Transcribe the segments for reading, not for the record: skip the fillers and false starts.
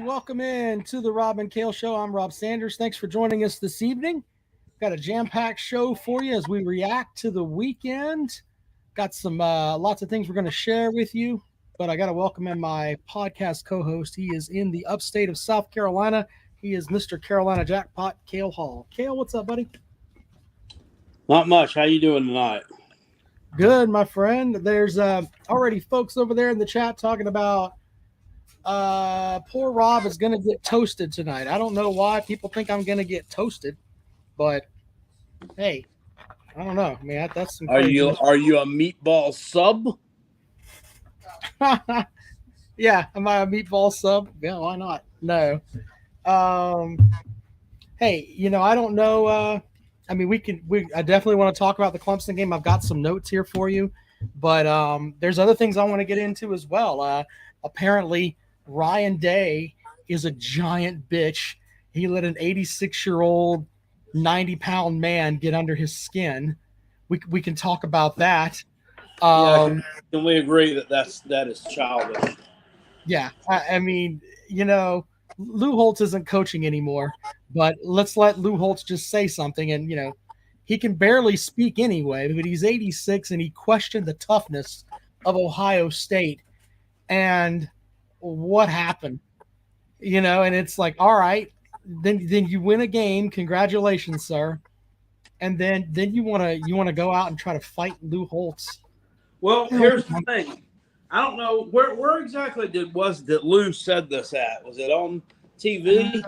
Welcome in to the Rob and Kale Show. I'm Rob Sanders. Thanks for joining us this evening. Got a jam-packed show for you as we react to the weekend. Got some lots of things we're going to share with you, but I got to welcome in my podcast co-host. He is in the upstate of South Carolina. He is Mr. Carolina Jackpot, Kale Hall. Kale, what's up, buddy? Not much. How you doing tonight? Good, my friend. There's already folks over there in the chat talking about poor Rob is going to get toasted tonight. I don't know why people think I'm going to get toasted, but hey, I don't know. I mean, that's some are you a meatball sub? Yeah, am I a meatball sub? Yeah, why not? No. Hey, I don't know. I mean, I definitely want to talk about the Clemson game. I've got some notes here for you, but there's other things I want to get into as well. Apparently, Ryan Day is a giant bitch. He let an 86-year-old, 90-pound man get under his skin. We can talk about that. Can we agree that is childish? Yeah, I mean, Lou Holtz isn't coaching anymore, but let's let Lou Holtz just say something. And he can barely speak anyway, but he's 86 and he questioned the toughness of Ohio State. And what happened, and it's like, all right, then you win a game. Congratulations, sir. And then you want to go out and try to fight Lou Holtz. Well, here's the thing. I don't know where exactly that Lou said this at. Was it on TV?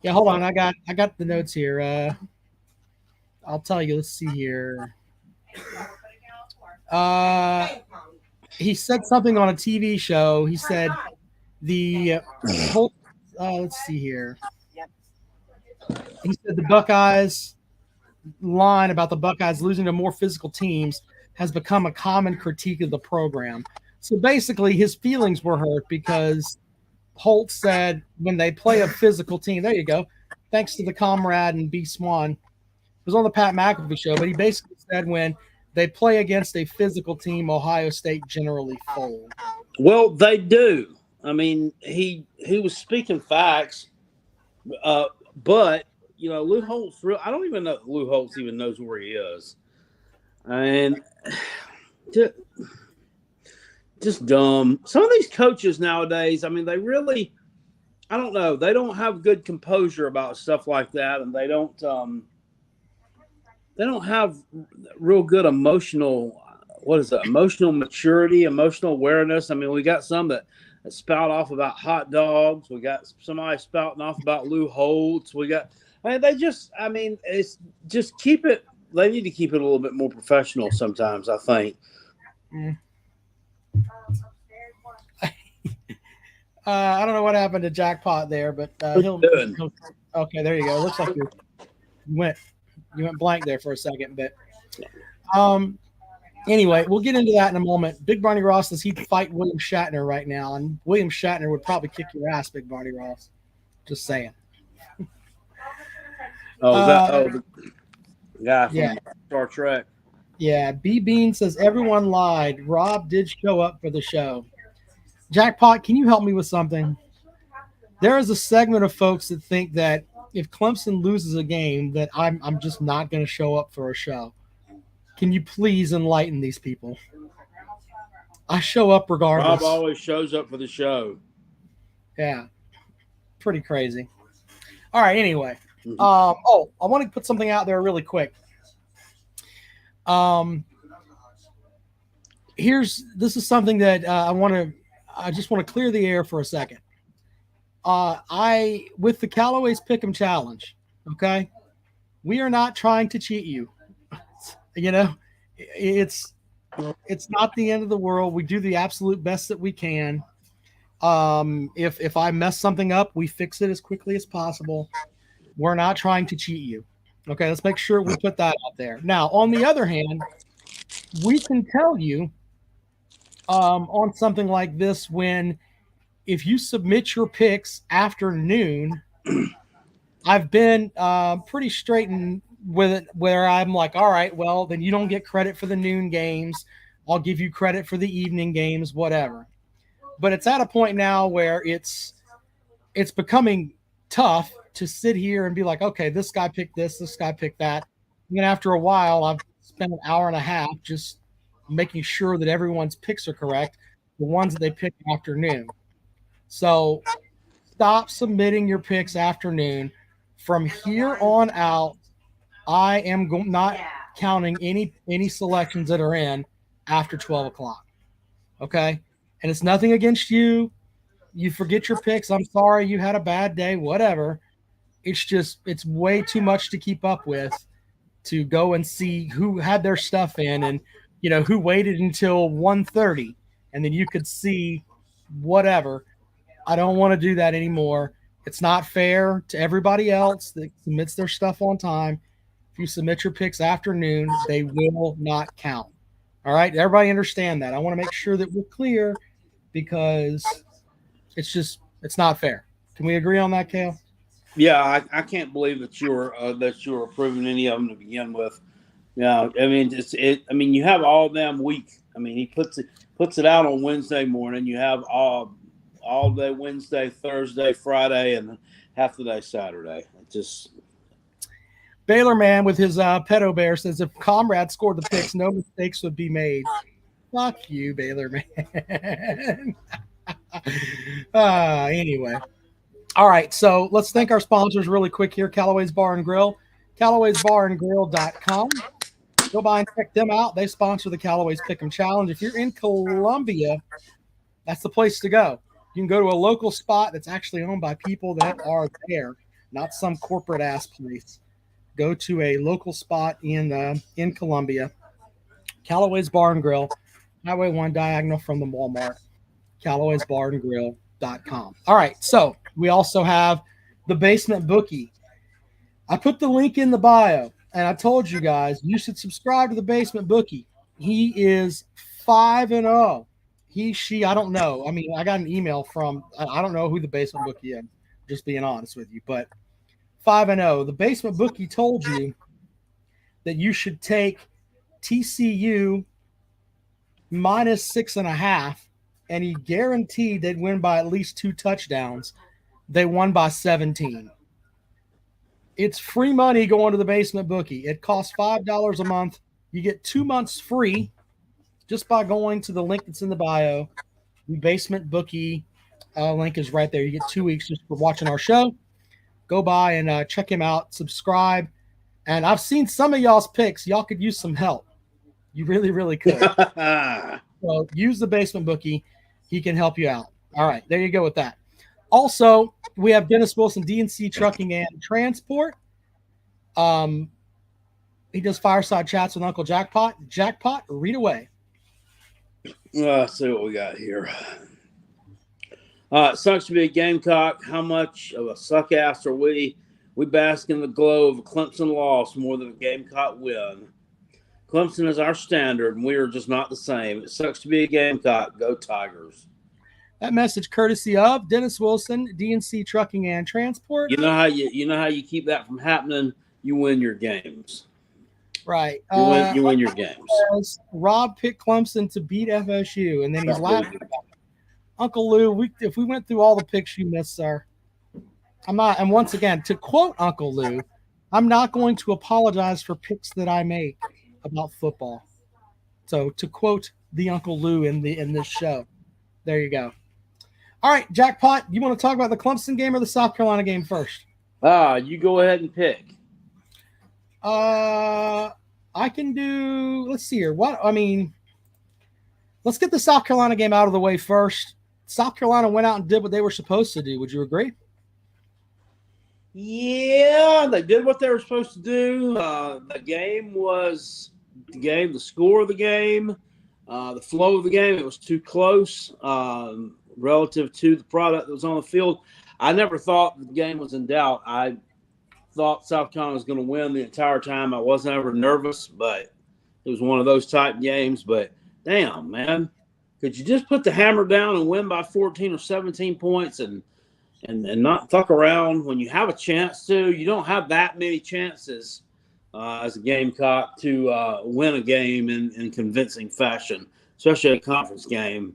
Yeah, hold on. I got the notes here. I'll tell you. Let's see here. He said something on a TV show. He said the whole. Let's see here. He said the Buckeyes line about the Buckeyes losing to more physical teams has become a common critique of the program. So basically, his feelings were hurt because Holt said when they play a physical team. There you go. Thanks to the comrade and B. Swan. It was on the Pat McAfee show, but he basically said when they play against a physical team, Ohio State generally fold. Well, they do. I mean, he was speaking facts, but Lou Holtz. I don't even know if Lou Holtz even knows where he is, and just dumb. Some of these coaches nowadays, I mean, they really, I don't know, they don't have good composure about stuff like that, and they don't have real good emotional maturity, emotional awareness. I mean, we got some that spout off about hot dogs. We got somebody spouting off about Lou Holtz. It's just keep it. They need to keep it a little bit more professional sometimes, I think. I don't know what happened to Jackpot there, but he'll okay, there you go. It looks like you went blank there for a second, but anyway, we'll get into that in a moment. Big Barney Ross says he'd fight William Shatner right now, and William Shatner would probably kick your ass, Big Barney Ross. Just saying. The guy from Star Trek. Yeah, B Bean says everyone lied. Rob did show up for the show. Jackpot, can you help me with something? There is a segment of folks that think that if Clemson loses a game, that I'm just not going to show up for a show. Can you please enlighten these people? I show up regardless. Rob always shows up for the show. Yeah, pretty crazy. All right, anyway. Mm-hmm. I want to put something out there really quick. this is something that I just want to clear the air for a second. With the Callaway's Pick'em Challenge, okay, we are not trying to cheat you. You know, it's not the end of the world. We do the absolute best that we can. If I mess something up, we fix it as quickly as possible. We're not trying to cheat you. Okay, let's make sure we put that out there. Now, on the other hand, we can tell you on something like this if you submit your picks after noon, I've been pretty straight with it where I'm like, all right, well, then you don't get credit for the noon games. I'll give you credit for the evening games, whatever. But it's at a point now where it's becoming tough to sit here and be like, okay, this guy picked this guy picked that. And then after a while, I've spent an hour and a half just making sure that everyone's picks are correct, the ones that they pick afternoon. So stop submitting your picks afternoon. From here on out, I am not counting any selections that are in after 12 o'clock. Okay? And it's nothing against you. You forget your picks. I'm sorry you had a bad day, whatever. It's way too much to keep up with to go and see who had their stuff in and, who waited until 1:30 and then you could see whatever. I don't want to do that anymore. It's not fair to everybody else that submits their stuff on time. If you submit your picks afternoon, they will not count. All right. Everybody understand that. I want to make sure that we're clear because it's not fair. Can we agree on that, Kale? Yeah, I can't believe that you're approving any of them to begin with. Yeah, I mean you have all damn week. I mean, he puts it out on Wednesday morning. You have all day Wednesday, Thursday, Friday, and half the day Saturday. It just Baylor man with his pedo bear says if Comrade scored the picks, no mistakes would be made. Fuck you, Baylor man. Anyway. All right, so let's thank our sponsors really quick here. Callaway's Bar and Grill, Callaway'sBarandGrill.com. Go by and check them out. They sponsor the Callaway's Pick'em Challenge. If you're in Columbia, that's the place to go. You can go to a local spot that's actually owned by people that are there, not some corporate ass place. Go to a local spot in Columbia. Callaway's Bar and Grill, Highway 1 diagonal from the Walmart. Callaway'sBarandGrill.com. All right, so we also have the Basement Bookie. I put the link in the bio, and I told you guys you should subscribe to the Basement Bookie. He is 5-0. She, I don't know. I mean, I got an email from, I don't know who the Basement Bookie is, just being honest with you, but 5-0. The Basement Bookie told you that you should take TCU minus 6.5, and he guaranteed they'd win by at least 2 touchdowns. They won by 17. It's free money going to the Basement Bookie. It costs $5 a month. You get 2 months free just by going to the link that's in the bio. The Basement Bookie link is right there. You get 2 weeks just for watching our show. Go by and check him out. Subscribe. And I've seen some of y'all's picks. Y'all could use some help. You really, really could. So use the Basement Bookie. He can help you out. All right, there you go with that. Also, we have Dennis Wilson, DNC Trucking and Transport. He does fireside chats with Uncle Jackpot. Jackpot, read away. Let's see what we got here. It sucks to be a Gamecock. How much of a suck ass are we? We bask in the glow of a Clemson loss more than a Gamecock win. Clemson is our standard, and we are just not the same. It sucks to be a Gamecock. Go Tigers. That message courtesy of Dennis Wilson, DNC Trucking and Transport. You know how you keep that from happening? You win your games. Right. You win your games. Rob picked Clemson to beat FSU, and then he's laughing about it. Uncle Lou, if we went through all the picks you missed, sir, I'm not. And once again, to quote Uncle Lou, I'm not going to apologize for picks that I make about football. So to quote the Uncle Lou in this show, there you go. All right, Jackpot, you want to talk about the Clemson game or the South Carolina game first? You go ahead and pick. I can do. Let's see here. let's get the South Carolina game out of the way first. South Carolina went out and did what they were supposed to do. Would you agree? Yeah, they did what they were supposed to do. The game was the score of the game, the flow of the game. It was too close relative to the product that was on the field. I never thought the game was in doubt. I thought South Carolina was going to win the entire time. I wasn't ever nervous, but it was one of those type games. But damn, man, could you just put the hammer down and win by 14 or 17 points and not fuck around when you have a chance to? You don't have that many chances as a Gamecock to win a game in convincing fashion, especially a conference game,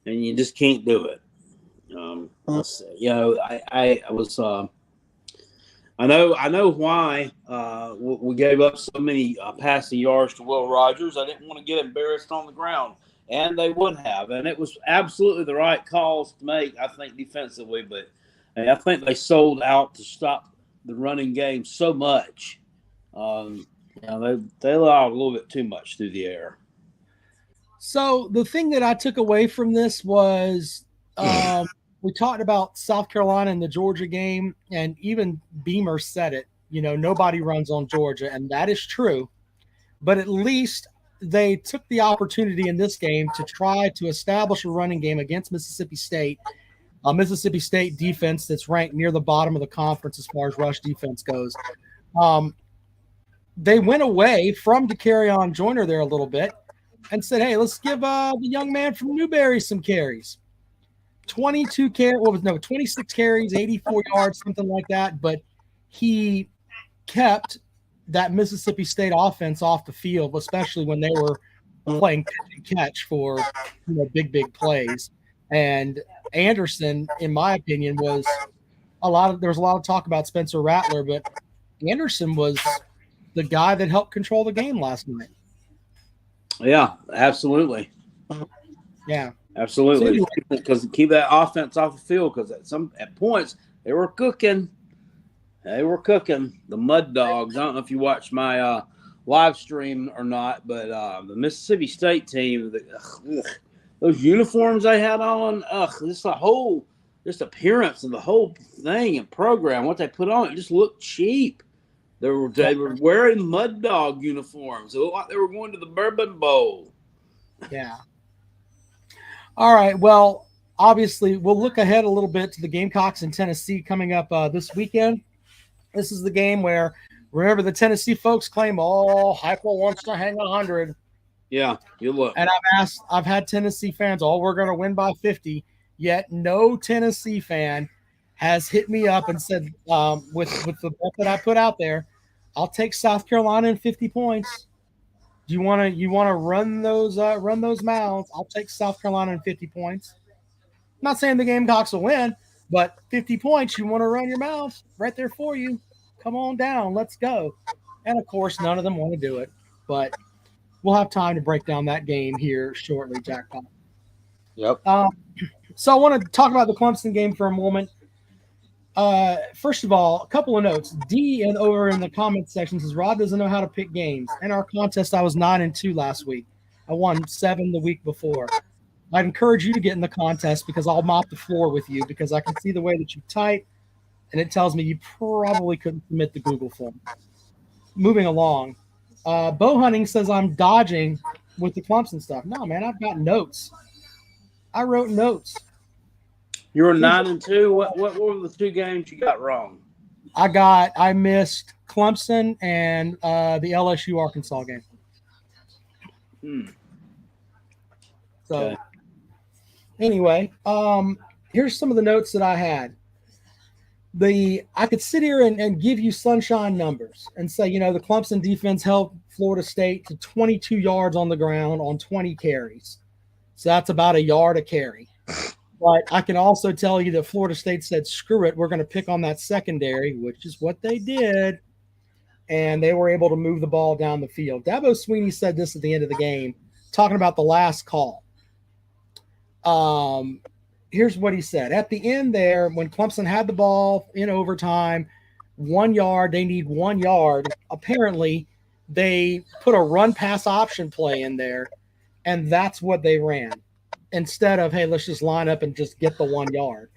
and you just can't do it. I was. I know why we gave up so many passing yards to Will Rogers. I didn't want to get embarrassed on the ground, and they would have. And it was absolutely the right calls to make, I think, defensively. But I think they sold out to stop the running game so much. They allowed a little bit too much through the air. So the thing that I took away from this was we talked about South Carolina in the Georgia game, and even Beamer said it. Nobody runs on Georgia, and that is true. But at least they took the opportunity in this game to try to establish a running game against Mississippi State, a Mississippi State defense that's ranked near the bottom of the conference as far as rush defense goes. They went away from DeCarrion Joyner there a little bit and said, hey, let's give the young man from Newberry some carries. 26 carries, 84 yards, something like that. But he kept that Mississippi State offense off the field, especially when they were playing catch for big plays. And Anderson, in my opinion, there was a lot of talk about Spencer Rattler, but Anderson was the guy that helped control the game last night. Yeah, absolutely. Yeah. Absolutely, because keep that offense off the field, because at points they were cooking. The Mud Dogs. I don't know if you watched my live stream or not, but the Mississippi State team, those uniforms they had on, just appearance of the whole thing and program, what they put on, it just looked cheap. They were wearing Mud Dog uniforms. It looked like they were going to the Bourbon Bowl. Yeah. All right, well, obviously, we'll look ahead a little bit to the Gamecocks in Tennessee coming up this weekend. This is the game where, remember, the Tennessee folks claim, Heupel wants to hang 100. Yeah, you look. And I've had Tennessee fans, we're going to win by 50, yet no Tennessee fan has hit me up and said, with the bet that I put out there, I'll take South Carolina in 50 points. Do you want to run those mouths? I'll take South Carolina in 50 points. I'm not saying the Gamecocks will win, but 50 points, you want to run your mouth right there for you. Come on down, let's go. And of course, none of them want to do it, but we'll have time to break down that game here shortly, Jackpot. Yep. So I want to talk about the Clemson game for a moment. First of all, a couple of notes. D and over in the comments section says Rod doesn't know how to pick games. In our contest, I was 9-2 last week. I won 7 the week before. I'd encourage you to get in the contest because I'll mop the floor with you because I can see the way that you type, and it tells me you probably couldn't submit the Google form. Moving along, Bow Hunting says I'm dodging with the Clemson stuff. No, man, I've got notes. I wrote notes. You were 9-2. What were the 2 games you got wrong? I missed Clemson and the LSU Arkansas game. So anyway, here's some of the notes that I had. I could sit here and give you sunshine numbers and say, the Clemson defense held Florida State to 22 yards on the ground on 20 carries. So that's about a yard a carry. But I can also tell you that Florida State said, screw it, we're going to pick on that secondary, which is what they did. And they were able to move the ball down the field. Dabo Swinney said this at the end of the game, talking about the last call. Here's what he said. At the end there, when Clemson had the ball in overtime, 1 yard, they need 1 yard. Apparently, they put a run-pass option play in there. And that's what they ran instead of, hey, let's just line up and just get the 1 yard.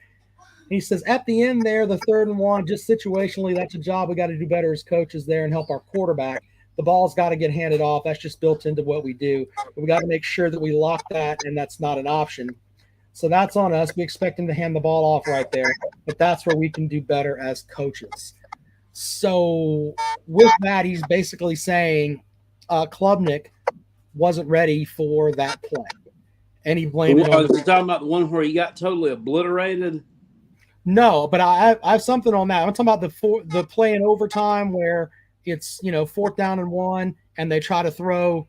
He says at the end there, the 3rd and 1, just situationally, that's a job we got to do better as coaches there and help our quarterback. The ball's got to get handed off. That's just built into what we do. But we got to make sure that we lock that, and that's not an option. So that's on us. We expect him to hand the ball off right there, but that's where we can do better as coaches. So with that, he's basically saying Klubnik wasn't ready for that play. And he blamed it on. Was he talking about the one where he got totally obliterated? No, but I have something on that. I'm talking about the play in overtime where it's 4th down and 1, and they try to throw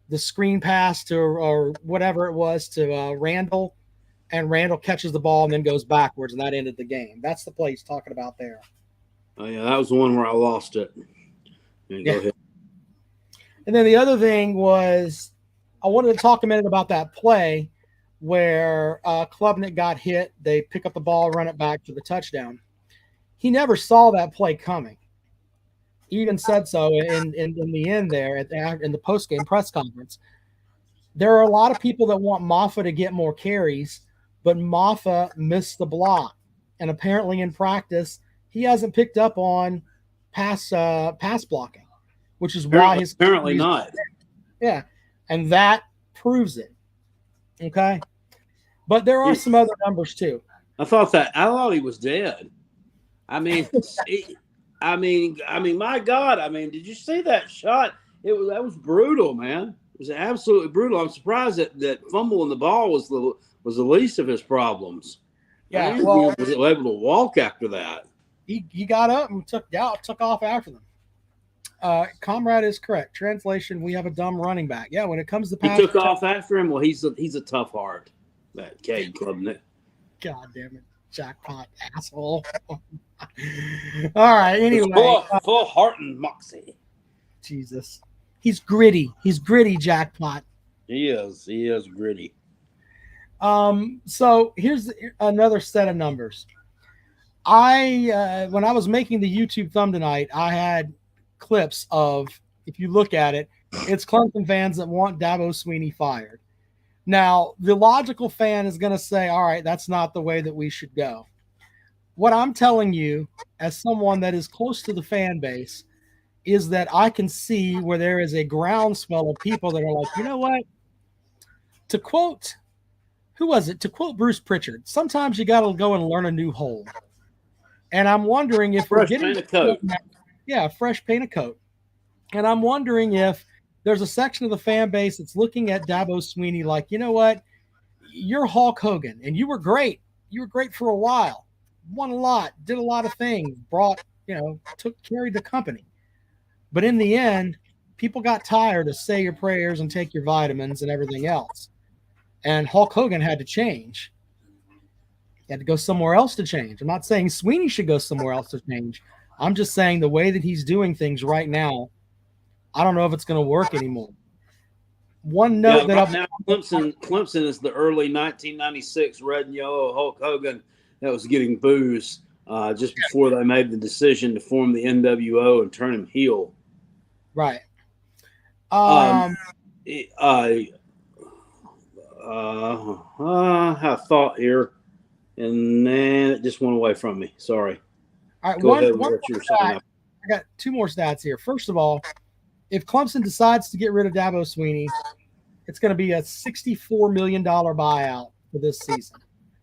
the screen pass to or whatever it was to Randall, and Randall catches the ball and then goes backwards, and that ended the game. That's the play he's talking about there. Oh yeah, that was the one where I lost it. Yeah, go ahead. And then the other thing was I wanted to talk a minute about that play where Klubnik got hit. They pick up the ball, run it back for the touchdown. He never saw that play coming. He even said so in the end there in the post-game press conference. There are a lot of people that want Maffa to get more carries, but Maffa missed the block. And apparently in practice, he hasn't picked up on pass blocking, which is why his apparently not. Yeah, and that proves it. Okay, but there are some other numbers too. I thought he was dead. I mean, my God! I mean, did you see that shot? That was brutal, man. It was absolutely brutal. I'm surprised that fumbling the ball was the least of his problems. Yeah, he was able to walk after that. He got up and took off after them. Comrade is correct. Translation: we have a dumb running back. Yeah, when it comes to pass, he took off after him. Well, he's a tough heart. That Cade Klubnik. God damn it, jackpot asshole. All right. Anyway, full heart and moxie. Jesus, he's gritty. He's gritty, jackpot. He is gritty. So here's another set of numbers. When I was making the YouTube thumb tonight, I had clips of, if you look at it, it's Clemson fans that want Dabo Swinney fired. Now, the logical fan is going to say, all right, that's not the way that we should go. What I'm telling you, as someone that is close to the fan base, is that I can see where there is a groundswell of people that are like, you know what? To quote, who was it? To quote Bruce Pritchard, sometimes you got to go and learn a new hole. And I'm wondering if fresh paint of coat. Yeah, fresh paint of coat. And I'm wondering if there's a section of the fan base that's looking at Dabo Swinney like, you know what? You're Hulk Hogan, and you were great. You were great for a while. Won a lot, did a lot of things, carried the company. But in the end, people got tired of say your prayers and take your vitamins and everything else. And Hulk Hogan had to change. He had to go somewhere else to change. I'm not saying Swinney should go somewhere else to change. I'm just saying the way that he's doing things right now, I don't know if it's going to work anymore. One note now Clemson is the early 1996 red and yellow Hulk Hogan that was getting booze just before they made the decision to form the NWO and turn him heel. Right. I have a thought here, and then it just went away from me. Sorry. All right, Go ahead with what you were saying. I got two more stats here. First of all, if Clemson decides to get rid of Dabo Swinney, it's going to be a $64 million buyout for this season.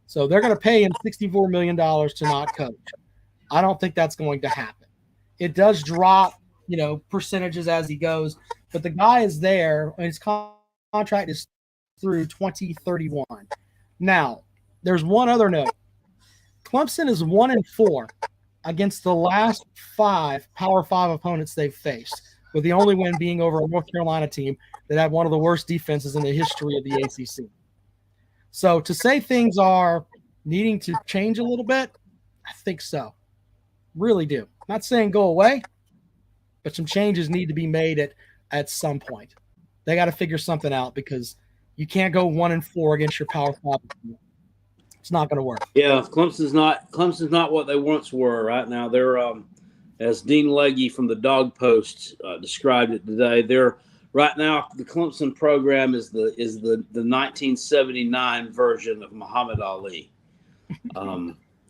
So they're going to pay him $64 million to not coach. I don't think that's going to happen. It does drop, percentages as he goes, but the guy is there, and his contract is through 2031. Now, there's one other note. Clemson is 1-4 against the last 5 Power 5 opponents they've faced, with the only win being over a North Carolina team that had one of the worst defenses in the history of the ACC. So to say things are needing to change a little bit, I think so. Really do. Not saying go away, but some changes need to be made at some point. They got to figure something out because you can't go 1-4 against your Power 5 opponent. It's not going to work. Yeah, Clemson's not what they once were right now. They're as Dean Legge from the Dog Post described it today, they're right now the Clemson program is the 1979 version of Muhammad Ali.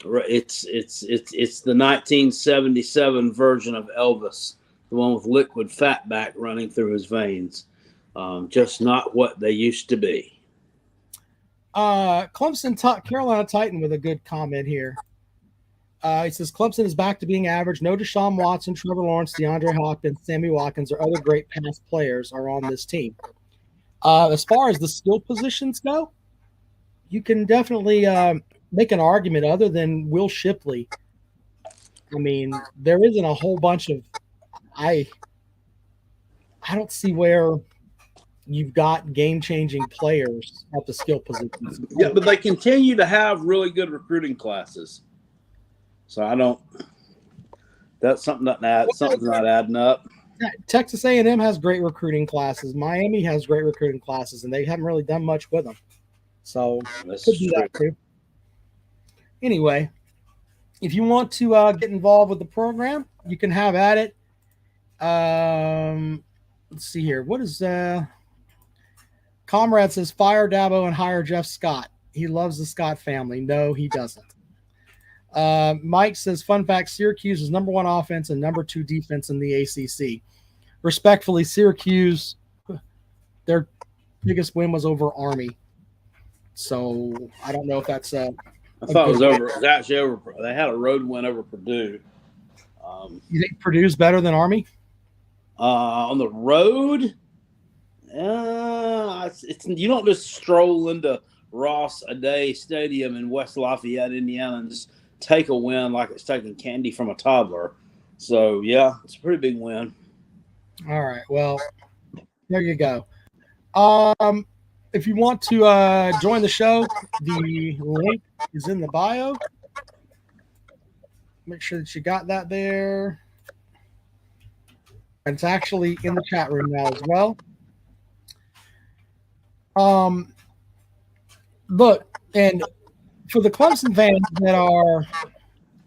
It's the 1977 version of Elvis, the one with liquid fat back running through his veins. Just not what they used to be. Clemson, Carolina Titan with a good comment here. He says Clemson is back to being average. No Deshaun Watson, Trevor Lawrence, DeAndre Hopkins, Sammy Watkins, or other great past players are on this team. As far as the skill positions go, you can definitely make an argument other than Will Shipley. I mean, there isn't a whole bunch of I don't see where you've got game-changing players at the skill positions. Yeah, but they continue to have really good recruiting classes. So I don't. That's something something's not adding up. Texas A&M has great recruiting classes. Miami has great recruiting classes, and they haven't really done much with them. So this could be that too. Anyway, if you want to get involved with the program, you can have at it. Let's see here. What is Comrade says fire Dabo and hire Jeff Scott. He loves the Scott family. No, he doesn't. Mike says, fun fact, Syracuse is number 1 offense and number 2 defense in the ACC. Respectfully, Syracuse, their biggest win was over Army. So I don't know if that's I thought it was over. It was actually over. They had a road win over Purdue. You think Purdue's better than Army? On the road, you don't just stroll into Ross-A-Day Stadium in West Lafayette, Indiana, and just take a win like it's taking candy from a toddler. So, yeah, it's a pretty big win. All right. Well, there you go. If you want to join the show, the link is in the bio. Make sure that you got that there. It's actually in the chat room now as well. Look, and for the Clemson fans that are,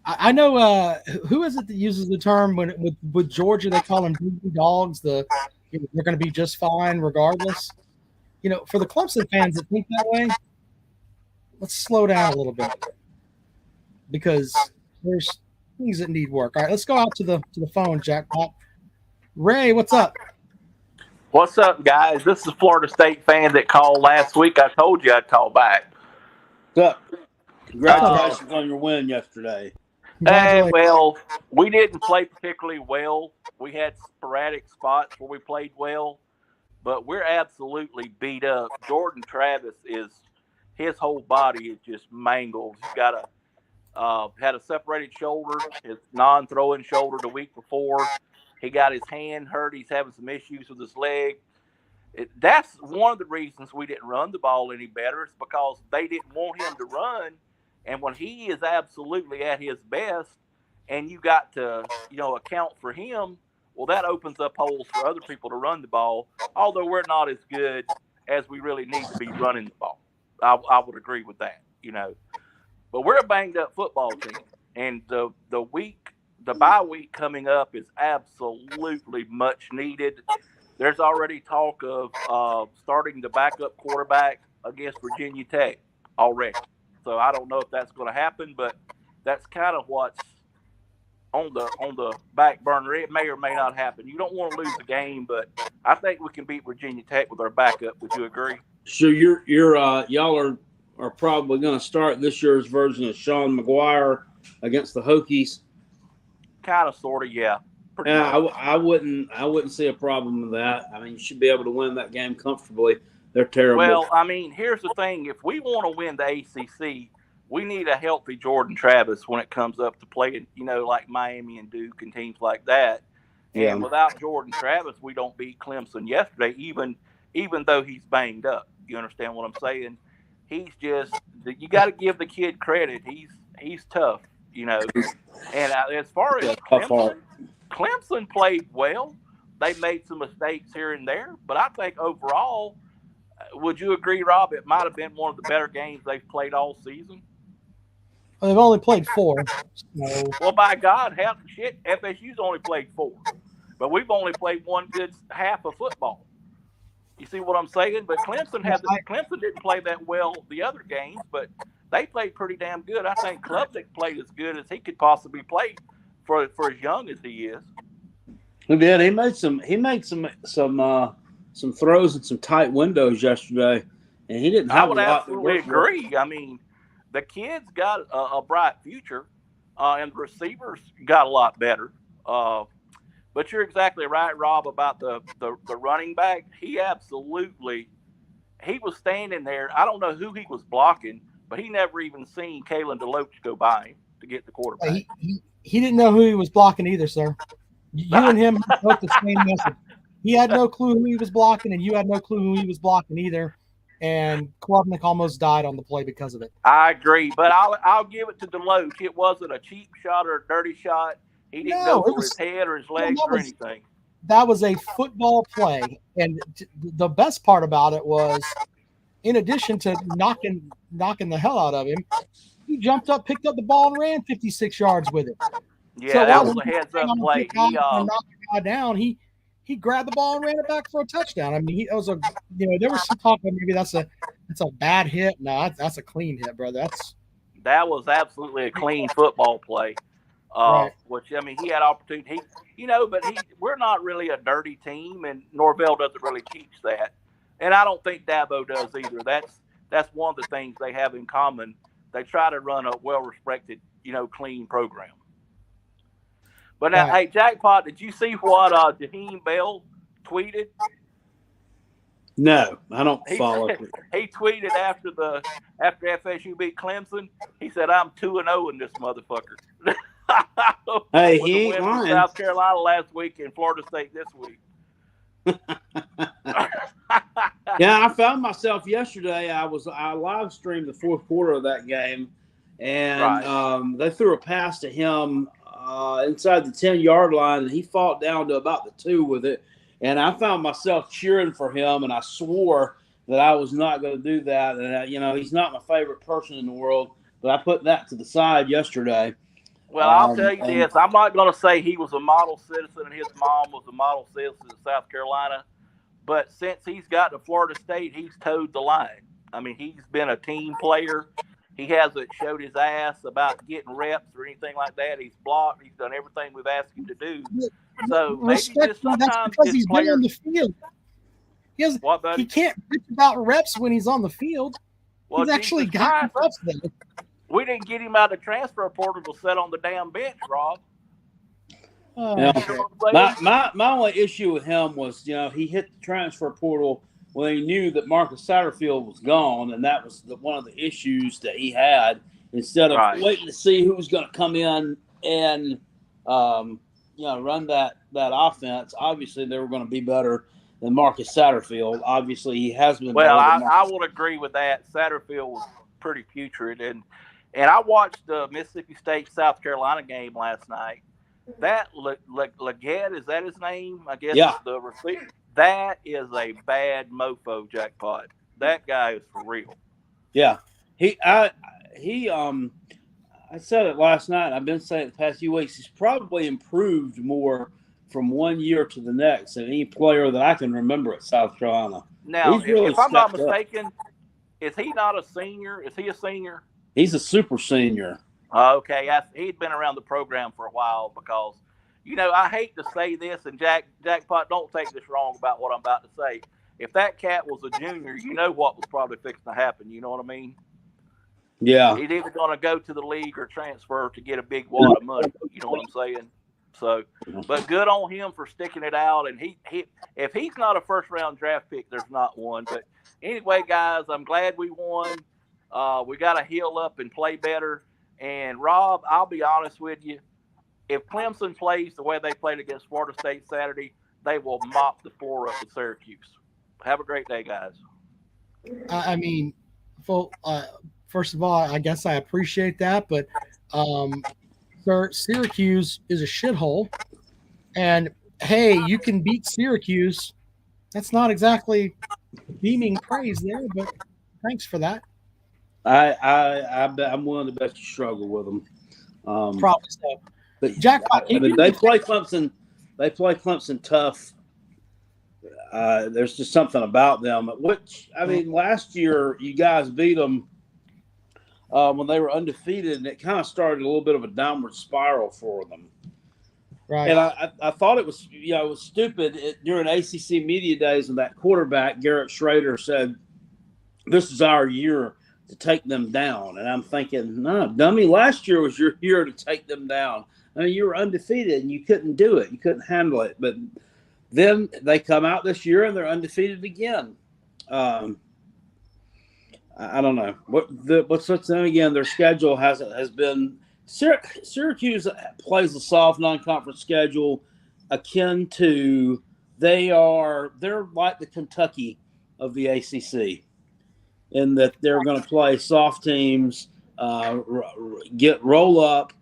I know who is it that uses the term with Georgia, they call them dogs. They're going to be just fine regardless. You know, for the Clemson fans that think that way, let's slow down a little bit because there's things that need work. All right, let's go out to the phone, Jackpot. Ray, what's up? What's up, guys? This is a Florida State fan that called last week. I told you I'd call back. What's up? Congratulations on your win yesterday. Well, we didn't play particularly well. We had sporadic spots where we played well, but we're absolutely beat up. Jordan Travis his whole body is just mangled. He's got had a separated shoulder, his non-throwing shoulder the week before. He got his hand hurt. He's having some issues with his leg. That's one of the reasons we didn't run the ball any better. It's because they didn't want him to run. And when he is absolutely at his best and you got to, account for him, well, that opens up holes for other people to run the ball, although we're not as good as we really need to be running the ball. I would agree with that, But we're a banged-up football team. And the bye week coming up is absolutely much needed. There's already talk of starting the backup quarterback against Virginia Tech already. So I don't know if that's going to happen, but that's kind of what's on the back burner. It may or may not happen. You don't want to lose the game, but I think we can beat Virginia Tech with our backup. Would you agree? So y'all are probably going to start this year's version of Sean McGuire against the Hokies. Kind of, sort of, yeah. Yeah, I wouldn't see a problem with that. I mean, you should be able to win that game comfortably. They're terrible. Well, I mean, here's the thing. If we want to win the ACC, we need a healthy Jordan Travis when it comes up to playing, like Miami and Duke and teams like that. Yeah. And without Jordan Travis, we don't beat Clemson yesterday, even though he's banged up. You understand what I'm saying? He's just – you got to give the kid credit. He's tough, And as far as Clemson played well. They made some mistakes here and there. But I think overall – would you agree, Rob? It might have been one of the better games they've played all season. Well, they've only played 4. So. Well, by God, FSU's only played 4. But we've only played one good half of football. You see what I'm saying? But Clemson didn't play that well the other games, but they played pretty damn good. I think Klubnik played as good as he could possibly play for as young as he is. He did. He made some throws in some tight windows yesterday, and he didn't have a lot. I would absolutely agree. I mean, the kid's got a bright future, and the receivers got a lot better. But you're exactly right, Rob, about the running back. He was standing there. I don't know who he was blocking, but he never even seen Kalen DeLoach go by him to get the quarterback. He didn't know who he was blocking either, sir. You and him both the same message. He had no clue who he was blocking, and you had no clue who he was blocking either. And Klubnik almost died on the play because of it. I agree, but I'll give it to DeLoach. It wasn't a cheap shot or a dirty shot. He didn't go for his head or his legs or anything. That was a football play. And the best part about it was, in addition to knocking the hell out of him, he jumped up, picked up the ball, and ran 56 yards with it. Yeah, so that was a heads-up play. He knocked the guy down. He grabbed the ball and ran it back for a touchdown. I mean, there was some talk that maybe that's a bad hit. No, that's a clean hit, brother. That was absolutely a clean football play. Right. Which, I mean, he had opportunity. But we're not really a dirty team, and Norvell doesn't really teach that. And I don't think Dabo does either. That's one of the things they have in common. They try to run a well-respected, clean program. But now, Hey, Jackpot, did you see what Jaheim Bell tweeted? No, I don't follow it. He tweeted after FSU beat Clemson. He said, "I'm 2-0 in this motherfucker." Hey, he ain't lying. South Carolina last week and Florida State this week. Yeah, I found myself yesterday. I live streamed the fourth quarter of that game, and they threw a pass to him inside the 10-yard line, and he fought down to about the 2 with it. And I found myself cheering for him, and I swore that I was not going to do that. And he's not my favorite person in the world, but I put that to the side yesterday. Well, I'll tell you this. I'm not going to say he was a model citizen and his mom was a model citizen in South Carolina. But since he's got to Florida State, he's towed the line. I mean, he's been a team player. He hasn't showed his ass about getting reps or anything like that. He's blocked. He's done everything we've asked him to do. So maybe just sometimes that's because he's been on the field. He can't bitch about reps when he's on the field. Well, he's actually got reps there. We didn't get him out of the transfer portal to sit on the damn bench, Rob. My only issue with him was, he hit the transfer portal when he knew that Marcus Satterfield was gone, and that was one of the issues that he had. Instead of waiting to see who was going to come in and run that offense, obviously they were going to be better than Marcus Satterfield. Obviously, he has been. Well, I would agree with that. Satterfield was pretty putrid, and I watched the Mississippi State South Carolina game last night. That Leggett, is that his name? I guess it's the receiver. That is a bad mofo, Jackpot. That guy is for real. Yeah, I said it last night. I've been saying it the past few weeks. He's probably improved more from one year to the next than any player that I can remember at South Carolina. Now, if I'm not mistaken, is he not a senior? Is he a senior? He's a super senior. Okay, he'd been around the program for a while because, I hate to say this, and Jackpot, don't take this wrong about what I'm about to say. If that cat was a junior, what was probably fixing to happen. You know what I mean? Yeah. He's either going to go to the league or transfer to get a big wad of money. You know what I'm saying? So, but good on him for sticking it out. And he if he's not a first-round draft pick, there's not one. But anyway, guys, I'm glad we won. We got to heal up and play better. And, Rob, I'll be honest with you. If Clemson plays the way they played against Florida State Saturday, they will mop the floor up at Syracuse. Have a great day, guys. I mean, first of all, I guess I appreciate that. But, sir, Syracuse is a shithole. And, hey, you can beat Syracuse. That's not exactly beaming praise there, but thanks for that. I'm willing to bet you struggle with them. Probably so. But Jackpot, they play Clemson. They play Clemson tough There's just something about them. Which I mean, last year you guys beat them when they were undefeated, and it kind of started a little bit of a downward spiral for them. Right. And I thought it was, it was stupid during ACC media days when that quarterback Garrett Schrader said, "This is our year to take them down." And I'm thinking, no, dummy, last year was your year to take them down. I mean, you were undefeated and you couldn't do it. You couldn't handle it. But then they come out this year and they're undefeated again. I don't know what's them again. Their schedule has been Syracuse plays a soft non-conference schedule akin to they're like the Kentucky of the ACC in that they're going to play soft teams, roll up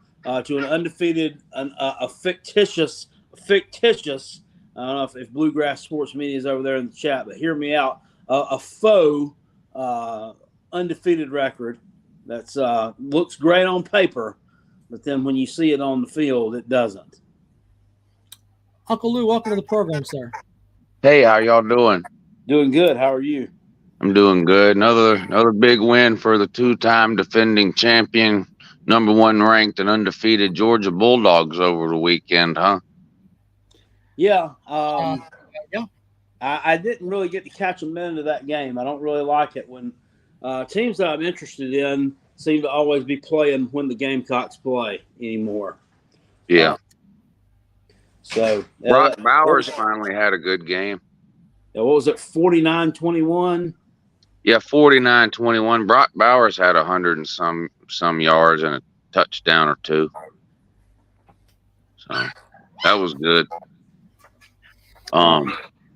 to an undefeated, a fictitious. I don't know if Bluegrass Sports Media is over there in the chat, but hear me out. A faux undefeated record that's looks great on paper, but then when you see it on the field, it doesn't. Uncle Lou, welcome to the program, sir. Hey, how y'all doing? Doing good. How are you? I'm doing good. Another big win for the two-time defending champion, number 1 ranked and undefeated Georgia Bulldogs over the weekend, huh? Yeah. Yeah. I didn't really get to catch a minute of that game. I don't really like it when teams that I'm interested in seem to always be playing when the Gamecocks play anymore. Yeah. So Brock Bowers finally had a good game. What was it, 49-21? Yeah, 49-21. Brock Bowers had 100 and some yards and a touchdown or two. So that was good. Are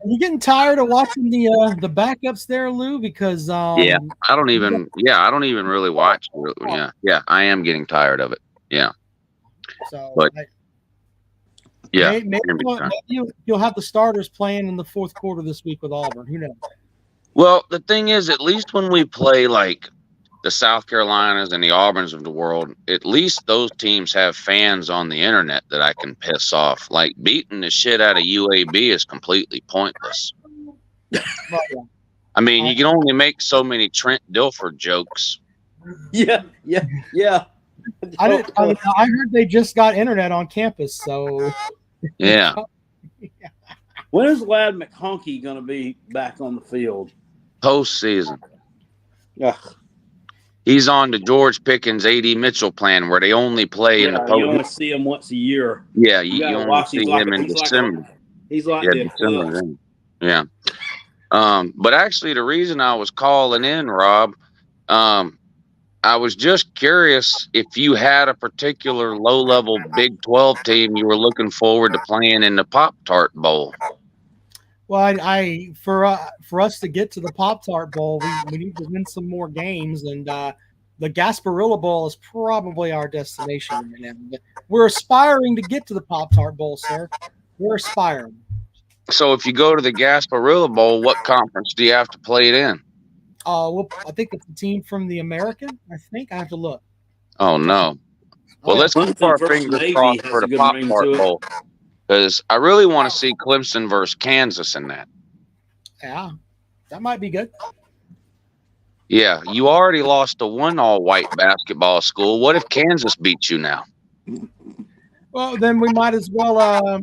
you getting tired of watching the backups there, Lou? Because I don't even really watch. Yeah, I am getting tired of it. Yeah. So, but maybe you'll have the starters playing in the fourth quarter this week with Auburn. Who knows? Well, the thing is, at least when we play like the South Carolinas and the Auburns of the world, at least those teams have fans on the internet that I can piss off. Like beating the shit out of UAB is completely pointless. I mean, you can only make so many Trent Dilfer jokes. Yeah. I heard they just got internet on campus, so yeah. When is Lad McConkey going to be back on the field? Postseason. Yeah. He's on the George Pickens, A.D. Mitchell plan where they only play in the postseason. You only see him once a year. Yeah, you only see him in December. He's like December. Yeah. But actually, the reason I was calling in, Rob, I was just curious if you had a particular low-level Big 12 team you were looking forward to playing in the Pop-Tart Bowl. Well, for us to get to the Pop-Tart Bowl, we need to win some more games, and the Gasparilla Bowl is probably our destination right now. But we're aspiring to get to the Pop-Tart Bowl, sir. We're aspiring. So if you go to the Gasparilla Bowl, what conference do you have to play it in? Well, I think it's a team from the American. I think I have to look. Oh no. Well, let's keep our fingers crossed for the Pop-Tart Bowl, because I really want to see Clemson versus Kansas in that. Yeah, that might be good. Yeah, you already lost to one all-white basketball school. What if Kansas beats you now? Well, then we might as well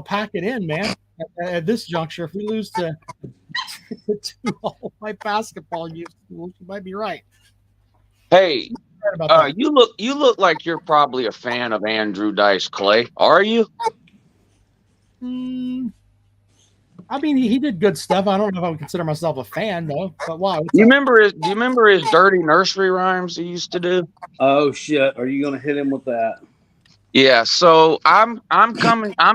pack it in, man. At this juncture, if we lose to two all-white basketball schools, you might be right. Hey, you look like you're probably a fan of Andrew Dice Clay. Are you? I mean, he did good stuff. I don't know if I would consider myself a fan, though. But why? Do you remember his dirty nursery rhymes he used to do? Oh shit! Are you gonna hit him with that? Yeah. So I'm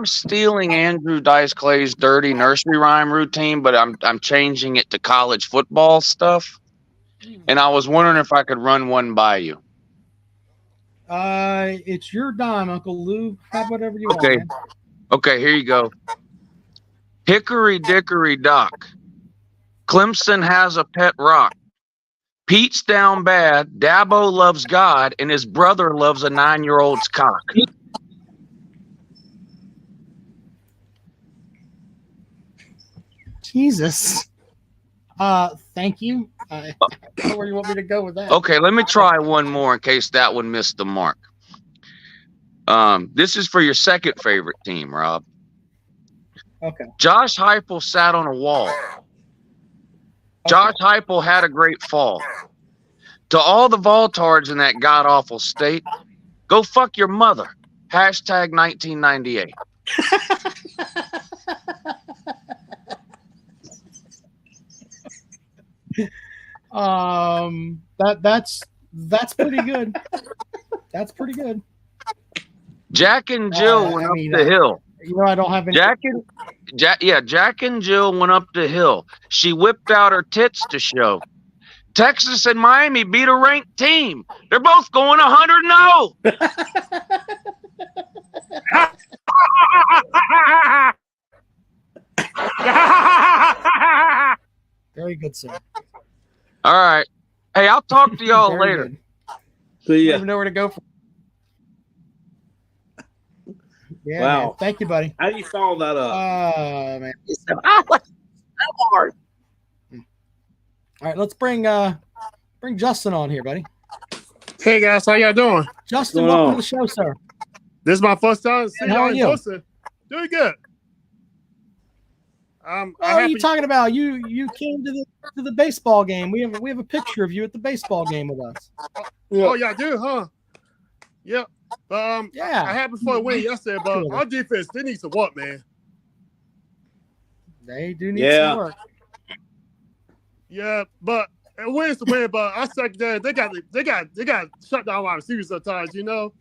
stealing Andrew Dice Clay's dirty nursery rhyme routine, but I'm changing it to college football stuff. And I was wondering if I could run one by you. It's your dime, Uncle Lou. Have whatever you want. Man. Okay, here you go. Hickory dickory dock. Clemson has a pet rock. Pete's down bad. Dabo loves God, and his brother loves a 9-year-old's cock. Jesus. Thank you. I don't know where you want me to go with that. Okay, let me try one more in case that one missed the mark. This is for your second favorite team, Rob. Okay. Josh Heupel sat on a wall. Josh Heupel had a great fall. To all the Voltards in that god-awful state, go fuck your mother. Hashtag 1998. That's pretty good. That's pretty good. Jack and Jill went up the hill. You know, I don't have any. Jack and Jill went up the hill. She whipped out her tits to show. Texas and Miami beat a ranked team. They're both going 100-0. Very good, sir. All right. Hey, I'll talk to y'all later. See You ya. never know where to go from. Yeah, Wow. man. Thank you, buddy. How do you follow that up? Man. Hard. All right, let's bring Justin on here, buddy. Hey guys, how y'all doing? Justin, What's going welcome on? to the show, sir. This is my first time seeing How y'all are in you? person. Doing good. What are you talking about? You came to the baseball game. We have a picture of you at the baseball game with us. Oh, y'all do, huh? Yep. I Yeah. had before win yesterday, but our defense, they need some work, man. They do need Yeah. some work. Yeah, but it wins to win, but our secondary, they got shut down wide receivers sometimes, you know.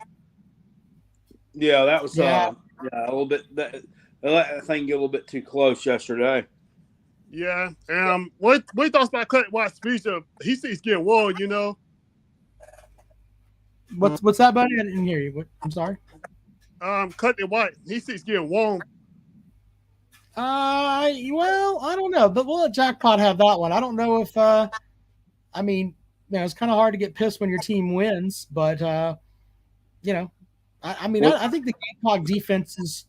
Yeah, that was Yeah. a little bit. That thing get a little bit too close yesterday. Yeah. What you thought about Cutting White's speech? He's getting warm, you know. What's that, buddy? I didn't hear you. I'm sorry. Cutting White, he's getting warm. Well, I don't know, but we'll let Jackpot have that one. I don't know if I mean, you know, it's kind of hard to get pissed when your team wins, but you know, I think the Gamecock defense is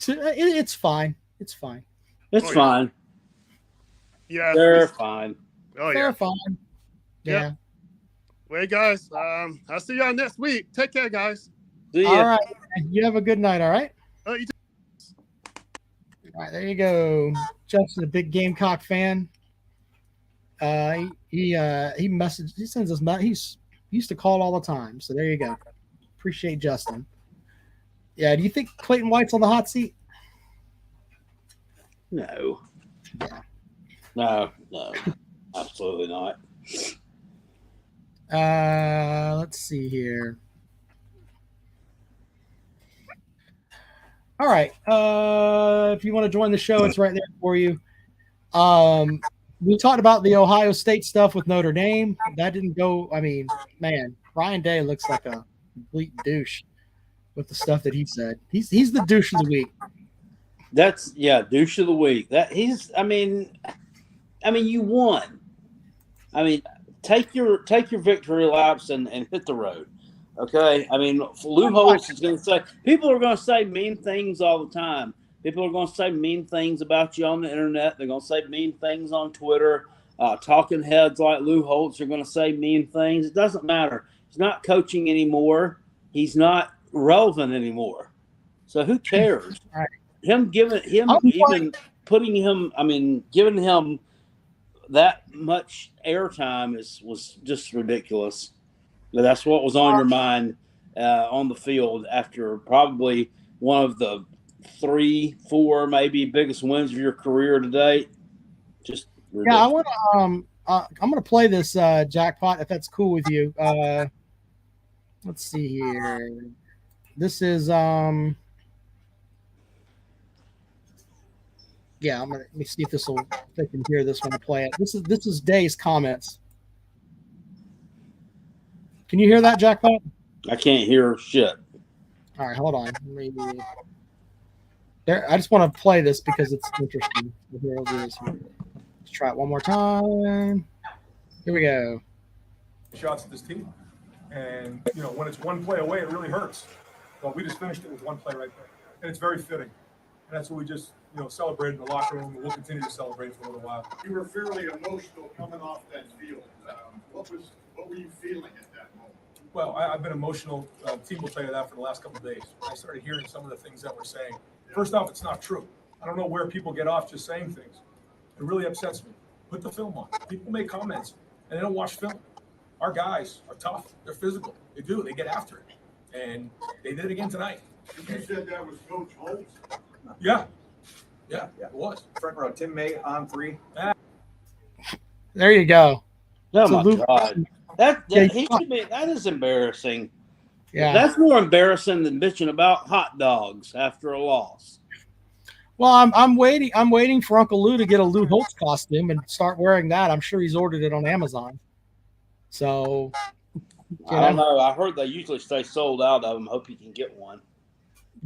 it's fine. It's fine. It's fine. Yeah. They're fine. Oh They're yeah. fine. Yeah. Yep. Well, guys, I'll see y'all next week. Take care, guys. See ya. All right. You have a good night, all right? You too. All right, there you go. Justin, a big Gamecock fan. He sends us he used to call all the time. So there you go. Appreciate Justin. Yeah, do you think Clayton White's on the hot seat? No. Yeah. No. Absolutely not. Let's see here. All right. If you want to join the show, it's right there for you. We talked about the Ohio State stuff with Notre Dame. That didn't go. I mean, man, Ryan Day looks like a complete douche with the stuff that he said. He's the douche of the week. That's douche of the week. I mean, you won. I mean, take your victory laps and hit the road. Okay, I mean, Lou Holtz is going to say people are going to say mean things all the time. People are going to say mean things about you on the internet. They're going to say mean things on Twitter. Talking heads like Lou Holtz are going to say mean things. It doesn't matter. He's not coaching anymore. He's not relevant anymore. So who cares? Right. Giving him that much airtime was just ridiculous. That's what was on your mind on the field after probably one of the 3, 4 maybe biggest wins of your career to date. Just ridiculous. Yeah, I want to. I'm going to play this Jackpot if that's cool with you. Let's see here. This is yeah. Let me see if they can hear this when I play it. This is Day's comments. Can you hear that, Jackpot? I can't hear shit. All right, hold on. I just want to play this because it's interesting. Here, I'll do this. Let's try it one more time. Here we go. Shots at this team, and you know when it's one play away, it really hurts. Well, we just finished it with one play right there, and it's very fitting. And that's what we just, celebrated in the locker room, and we'll continue to celebrate for a little while. You were fairly emotional coming off that field. What were you feeling at that moment? Well, I've been emotional. The team will tell you that for the last couple of days. I started hearing some of the things that we're saying. First off, it's not true. I don't know where people get off just saying things. It really upsets me. Put the film on. People make comments, and they don't watch film. Our guys are tough. They're physical. They do. They get after it. And they did it again tonight. You said that was Coach Holmes? Yeah, it was. Front row, Tim May on 3. There you go. Oh So my Luke- God, that is embarrassing. Yeah. That's more embarrassing than bitching about hot dogs after a loss. Well, I'm waiting. I'm waiting for Uncle Lou to get a Lou Holtz costume and start wearing that. I'm sure he's ordered it on Amazon. So I don't know. I heard they usually stay sold out of them. Hope you can get one.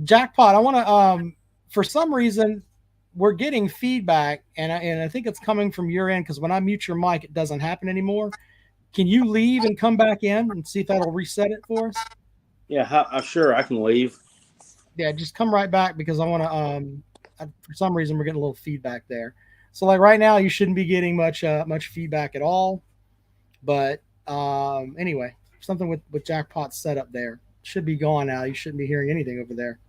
Jackpot. I want to. For some reason, we're getting feedback, and I think it's coming from your end because when I mute your mic, it doesn't happen anymore. Can you leave and come back in and see if that'll reset it for us? Yeah, sure. I can leave. Yeah, just come right back because I want to. For some reason, we're getting a little feedback there. So, like right now, you shouldn't be getting much feedback at all. But anyway, something with Jackpot's setup there should be gone now. You shouldn't be hearing anything over there.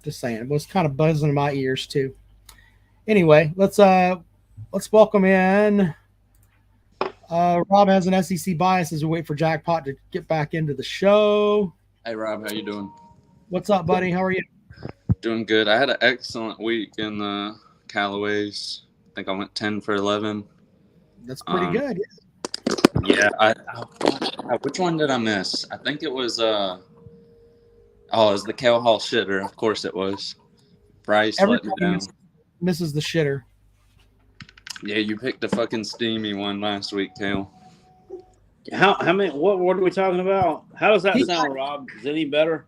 Just saying, it was kind of buzzing in my ears too. Anyway, let's welcome in. Rob has an SEC bias as we wait for Jackpot to get back into the show. Hey Rob, how you doing? What's up, buddy? How are you? Doing good. I had an excellent week in the Callaways. I think I went 10 for 11. That's pretty good. Yeah. Which one did I miss? I think it was it was the Cal Hall shitter. Of course it was. Bryce let me down. Misses the shitter. Yeah, you picked a fucking steamy one last week, Cal. How many? What are we talking about? How does that sound, Rob? Is it any better?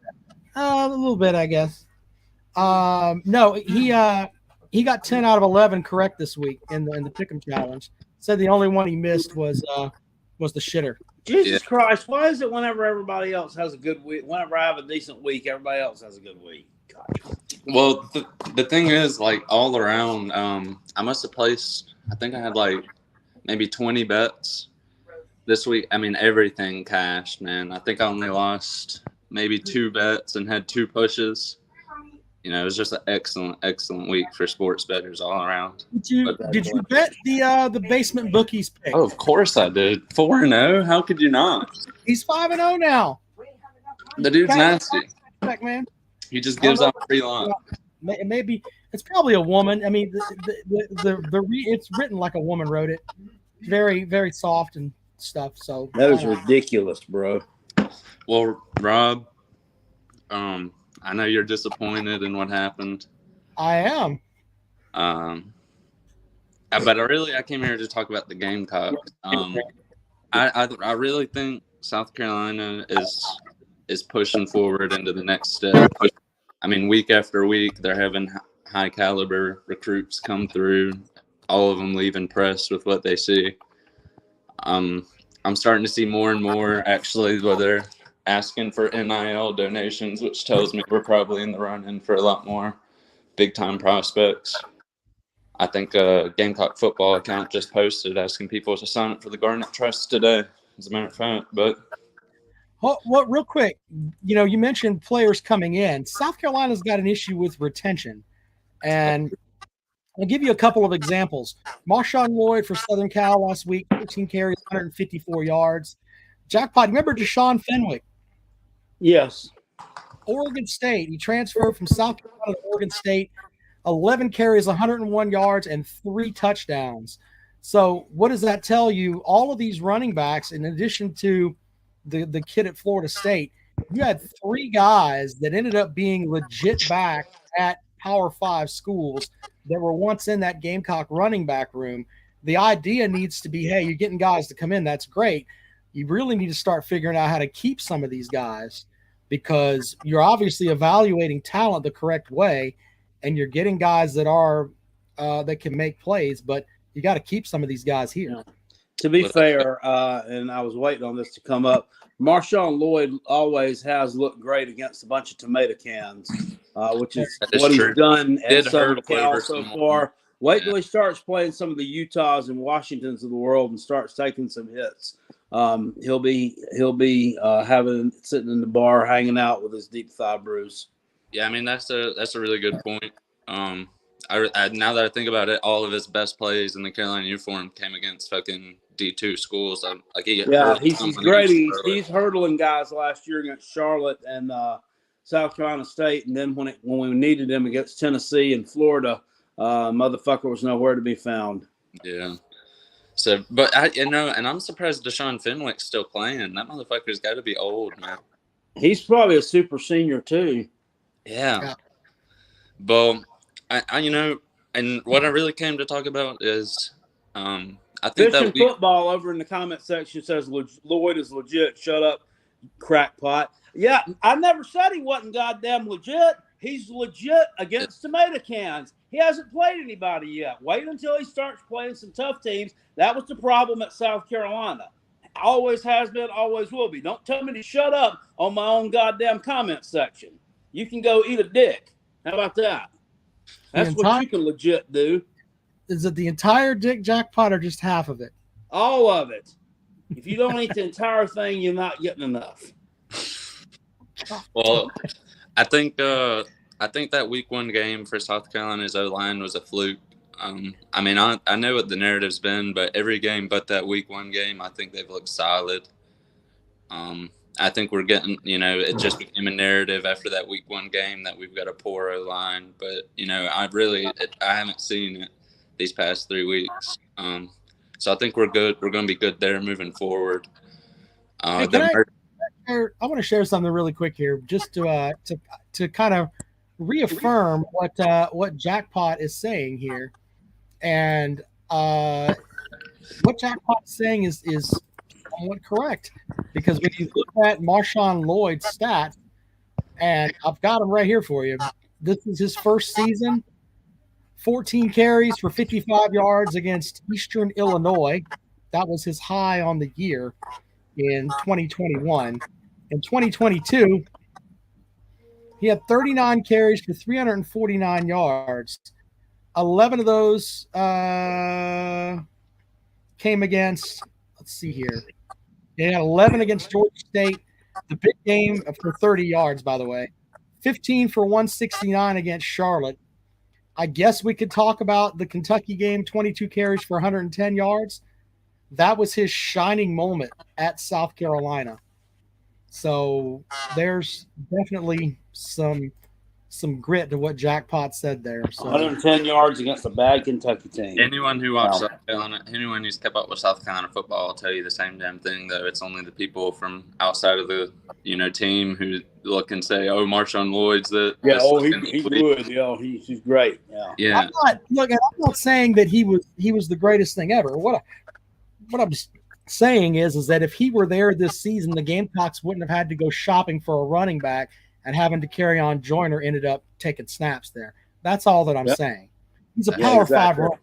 A little bit, I guess. No, he got 10 out of 11 correct this week in the Pick'em challenge. Said the only one he missed was the shitter. Jesus Christ! Why is it whenever everybody else has a good week, whenever I have a decent week, everybody else has a good week? God. Well, the thing is, like all around, I must have placed. I think I had like maybe 20 bets this week. I mean, everything cashed, man. I think I only lost maybe 2 bets and had 2 pushes. You know, it was just an excellent week for sports bettors all around. Did you bet the basement bookies pick? Oh, of course I did. 4-0. How could you not? He's 5-0 now. The dude's nasty. Back, man. He just gives out free lunch. Maybe it's probably a woman. I mean, it's written like a woman wrote it. Very, very soft and stuff. So that is ridiculous, bro. Well, Rob, I know you're disappointed in what happened. I am. But I came here to talk about the Gamecocks. I really think South Carolina is pushing forward into the next step. I mean, week after week, they're having high caliber recruits come through. All of them leave impressed with what they see. I'm starting to see more and more actually where they're asking for NIL donations, which tells me we're probably in the run-in for a lot more big-time prospects. I think a Gamecock football account just posted asking people to sign up for the Garnet Trust today, as a matter of fact. But what real quick, you mentioned players coming in. South Carolina's got an issue with retention, and I'll give you a couple of examples. Marshawn Lloyd for Southern Cal last week, 13 carries, 154 yards. Jackpot, remember Deshaun Fenwick? Yes. Oregon State. He transferred from South Carolina to Oregon State. 11 carries, 101 yards, and 3 touchdowns. So what does that tell you? All of these running backs, in addition to the kid at Florida State, you had 3 guys that ended up being legit back at Power 5 schools that were once in that Gamecock running back room. The idea needs to be, hey, you're getting guys to come in. That's great. You really need to start figuring out how to keep some of these guys because you're obviously evaluating talent the correct way and you're getting guys that are that can make plays, but you got to keep some of these guys here. To be fair, and I was waiting on this to come up, Marshawn Lloyd always has looked great against a bunch of tomato cans, which is what he's done at Southern Cal so far. Wait till he starts playing some of the Utahs and Washingtons of the world and starts taking some hits. He'll be sitting in the bar hanging out with his deep thigh bruise. Yeah, I mean that's a really good point. I now that I think about it, all of his best plays in the Carolina uniform came against fucking D2 schools. He's great. He's hurdling guys last year against Charlotte and South Carolina State, and then when we needed him against Tennessee and Florida, motherfucker was nowhere to be found. Yeah. So, but and I'm surprised Deshaun Fenwick's still playing. That motherfucker's got to be old, man. He's probably a super senior too. Yeah. But and what I really came to talk about is, I think Fishing football over in the comment section says Lloyd is legit. Shut up, crackpot. Yeah, I never said he wasn't goddamn legit. He's legit against tomato cans. He hasn't played anybody yet. Wait until he starts playing some tough teams. That was the problem at South Carolina. Always has been, always will be. Don't tell me to shut up on my own goddamn comment section. You can go eat a dick. How about that? That's what you can legit do. Is it the entire dick jackpot or just half of it? All of it. If you don't eat the entire thing, you're not getting enough. Well, I think that week 1 game for South Carolina's O-line was a fluke. I mean, I know what the narrative's been, but every game but that week 1 game, I think they've looked solid. I think we're getting, it just became a narrative after that week 1 game that we've got a poor O-line. But, I haven't seen it these past 3 weeks. So I think we're good. We're going to be good there moving forward. I want to share something really quick here, just to kind of reaffirm what Jackpot is saying here, and what Jackpot is saying is somewhat correct, because when you look at Marshawn Lloyd's stats, and I've got them right here for you. This is his first season. 14 carries for 55 yards against Eastern Illinois. That was his high on the year in 2021. In 2022, he had 39 carries for 349 yards. 11 of those came against, let's see here. He had 11 against Georgia State, the big game for 30 yards, by the way. 15 for 169 against Charlotte. I guess we could talk about the Kentucky game, 22 carries for 110 yards. That was his shining moment at South Carolina. So there's definitely some grit to what Jackpot said there. So 110 yards against a bad Kentucky team. Anyone who watched South Carolina, anyone who's kept up with South Carolina football will tell you the same damn thing, though. It's only the people from outside of the team who look and say, "Oh, Marshawn Lloyd's the he's good. Yeah, he's great. Yeah. I'm not saying that he was the greatest thing ever. What I'm saying is that if he were there this season, the Gamecocks wouldn't have had to go shopping for a running back and having to carry on Joyner ended up taking snaps there. That's all that I'm saying. He's a Power 5 runner.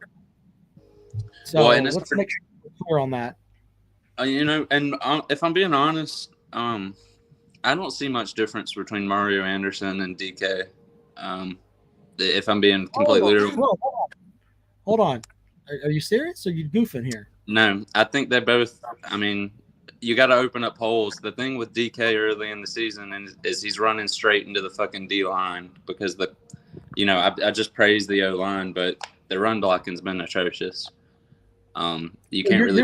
So let's make sure we're clear on that. If I'm being honest, I don't see much difference between Mario Anderson and DK. If I'm being completely real. Hold on. Are you serious? Or are you goofing here? No, I think they both. I mean, you got to open up holes. The thing with DK early in the season is he's running straight into the fucking D line because I just praised the O line, but the run blocking's been atrocious. You can't really.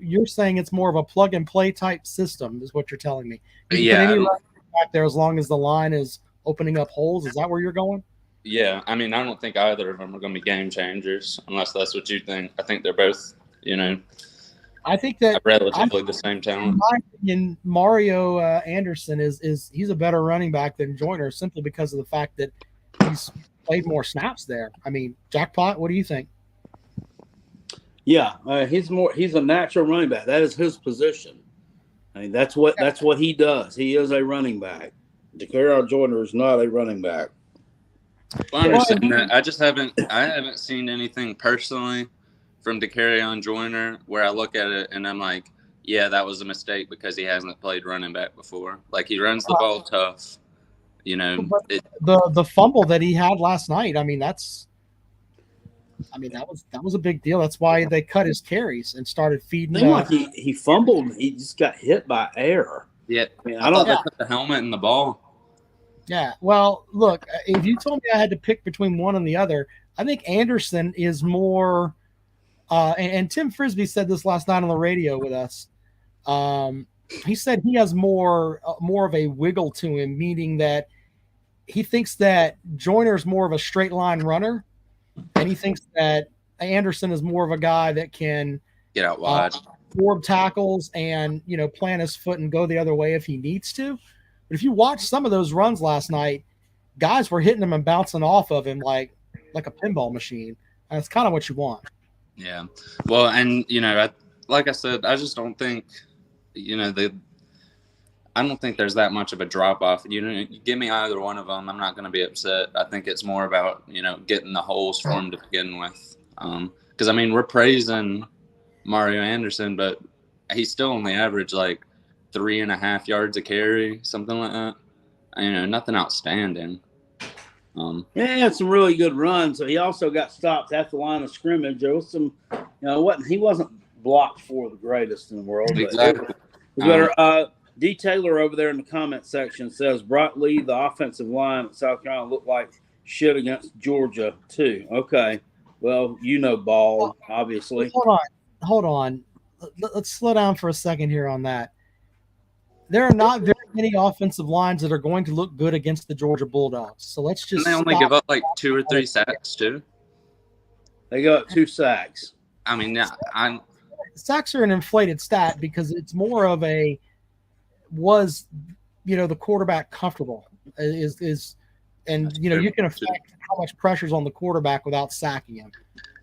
You're saying it's more of a plug and play type system, is what you're telling me. Yeah, back there as long as the line is opening up holes. Is that where you're going? Yeah, I mean, I don't think either of them are going to be game changers, unless that's what you think. I think they're both, I think that relatively the same talent. In my opinion, Mario Anderson is he's a better running back than Joyner simply because of the fact that he's played more snaps there. I mean, Jackpot, what do you think? Yeah, he's a natural running back. That is his position. I mean, that's what he does. He is a running back. Dakarion Joyner is not a running back. Well, I understand that. I haven't seen anything personally from Dacarrion Joyner, where I look at it and I'm like, yeah, that was a mistake because he hasn't played running back before. Like, he runs the ball tough. You know, the fumble that he had last night. I mean, that was a big deal. That's why they cut his carries and started feeding. Seemed like he fumbled. He just got hit by air. Yeah, I mean, I thought they put the helmet in the ball. Yeah. Well, look, if you told me I had to pick between one and the other, I think Anderson is more. And Tim Frisbee said this last night on the radio with us. He said he has more of a wiggle to him, meaning that he thinks that Joyner's more of a straight line runner, and he thinks that Anderson is more of a guy that can get out wide, absorb tackles, and plant his foot and go the other way if he needs to. But if you watch some of those runs last night, guys were hitting him and bouncing off of him like a pinball machine, and that's kind of what you want. Yeah. Well, and like I said, I just don't think I don't think there's that much of a drop off. You give me either one of them, I'm not going to be upset. I think it's more about getting the holes for him to begin with. Because I mean, we're praising Mario Anderson, but he's still only averaged like 3.5 yards a carry, something like that. Nothing outstanding. He had some really good runs. So he also got stopped at the line of scrimmage. There was some, he wasn't blocked for the greatest in the world. Exactly. D. Taylor over there in the comment section says Brock Lee, the offensive line at South Carolina, looked like shit against Georgia too. Okay, well, ball, obviously. Hold on. Let's slow down for a second here on that. There are not very many offensive lines that are going to look good against the Georgia Bulldogs. So let's just. And they only give up like 2 or 3 sacks too. They got 2 sacks. I mean, sacks are an inflated stat because it's more of a the quarterback comfortable is you can affect how much pressure's on the quarterback without sacking him.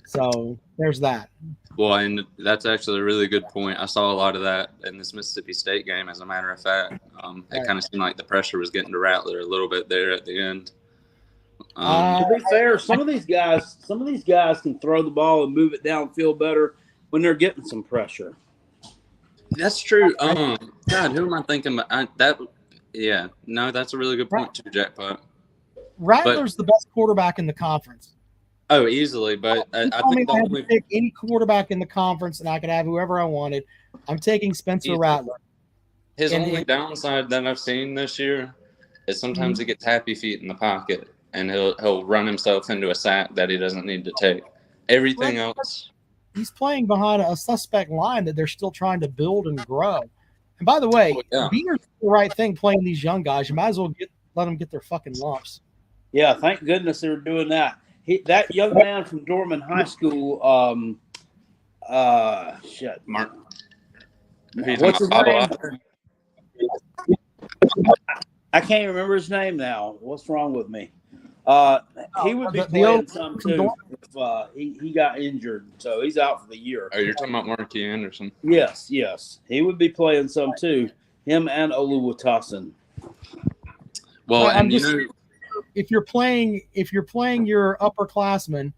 So there's that. Well, and that's actually a really good point. I saw a lot of that in this Mississippi State game, as a matter of fact. It kind of seemed like the pressure was getting to Rattler a little bit there at the end. To be fair, some of these guys can throw the ball and move it downfield better when they're getting some pressure. That's true. God, who am I thinking about? That's a really good point too, Jackpot. Rattler's the best quarterback in the conference. Oh, easily, but I think I could pick any quarterback in the conference and I could have whoever I wanted. I'm taking Spencer Rattler. His only downside that I've seen this year is sometimes he gets happy feet in the pocket and he'll run himself into a sack that he doesn't need to take. Everything else. He's playing behind a suspect line that they're still trying to build and grow. And by the way, Beaner's the right thing playing these young guys. You might as well let them get their fucking lumps. Yeah, thank goodness they were doing that. That young man from Dorman High School, Mark. What's his name? I can't remember his name now. What's wrong with me? He would be playing some too if he got injured, so he's out for the year. Oh, you're talking about Marky Anderson? Yes. He would be playing some too. Him and Oluwatosin. Well, and if you're playing your upperclassmen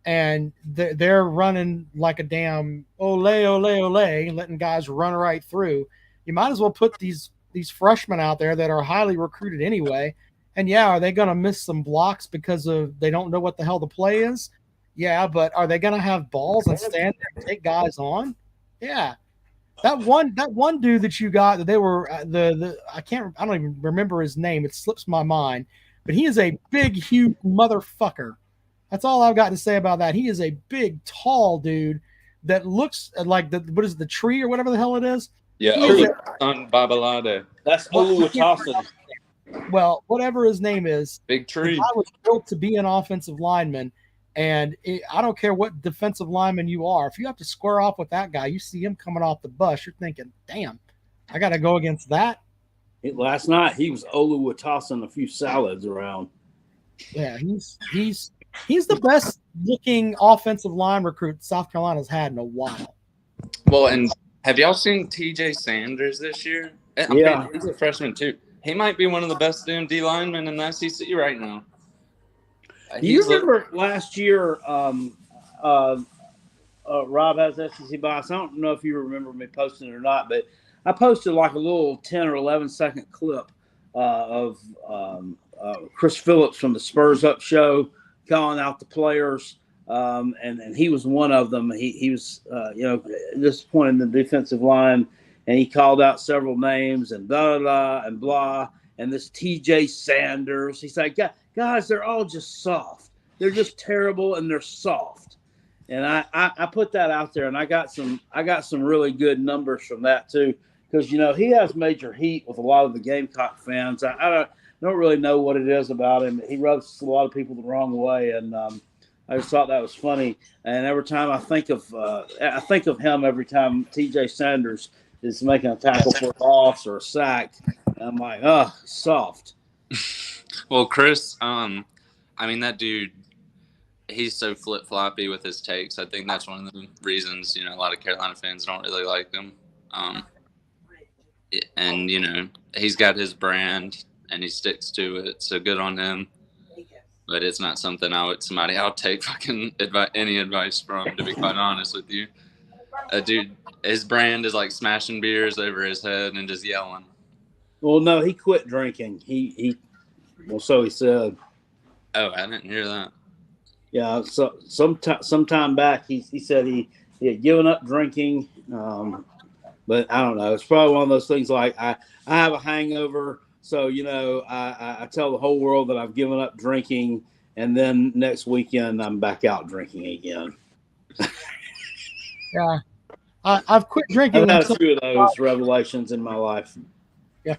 and they're running like a damn ole, letting guys run right through, you might as well put these freshmen out there that are highly recruited anyway. And are they going to miss some blocks because they don't know what the hell the play is? Yeah, but are they going to have balls and stand there and take guys on? Yeah. That one dude that you got that they were I don't even remember his name. It slips my mind. But he is a big, huge motherfucker. That's all I've got to say about that. He is a big, tall dude that looks like the tree or whatever the hell it is. Yeah, Oluwatosin Babalade. That's Oluwatosin. Well, whatever his name is, big tree. I was built to be an offensive lineman, and I don't care what defensive lineman you are. If you have to square off with that guy, you see him coming off the bus, you're thinking, "Damn, I got to go against that." Last night he was Oluwatosin a few salads around. Yeah, he's the best looking offensive line recruit South Carolina's had in a while. Well, and have y'all seen TJ Sanders this year? Yeah, he's a freshman too. He might be one of the best D linemen in the SEC right now. Do you remember last year Rob has SEC bias. I don't know if you remember me posting it or not, but I posted like a little 10 or 11-second clip of Chris Phillips from the Spurs Up show calling out the players, and he was one of them. He was disappointed in the defensive line, and he called out several names and blah blah and blah. And this T.J. Sanders, he's like, guys, they're all just soft. They're just terrible and they're soft. And I put that out there, and I got some really good numbers from that too, because he has major heat with a lot of the Gamecock fans. I don't really know what it is about him. He rubs a lot of people the wrong way, and I just thought that was funny. And every time I think of him every time T.J. Sanders is making a tackle for a loss or a sack. I'm like, oh, soft. Well, Chris, that dude, he's so flip-floppy with his takes. I think that's one of the reasons, a lot of Carolina fans don't really like him. And, he's got his brand, and he sticks to it, so good on him. But it's not something I'll take fucking any advice from, to be quite honest with you. Dude, his brand is like smashing beers over his head and just yelling. Well, no, he quit drinking. So he said. Oh, I didn't hear that. Yeah, so sometime back he said he had given up drinking, but I don't know. It's probably one of those things like I have a hangover, so I tell the whole world that I've given up drinking, and then next weekend I'm back out drinking again. Yeah, I've quit drinking. I've had a few of those revelations in my life. Yeah.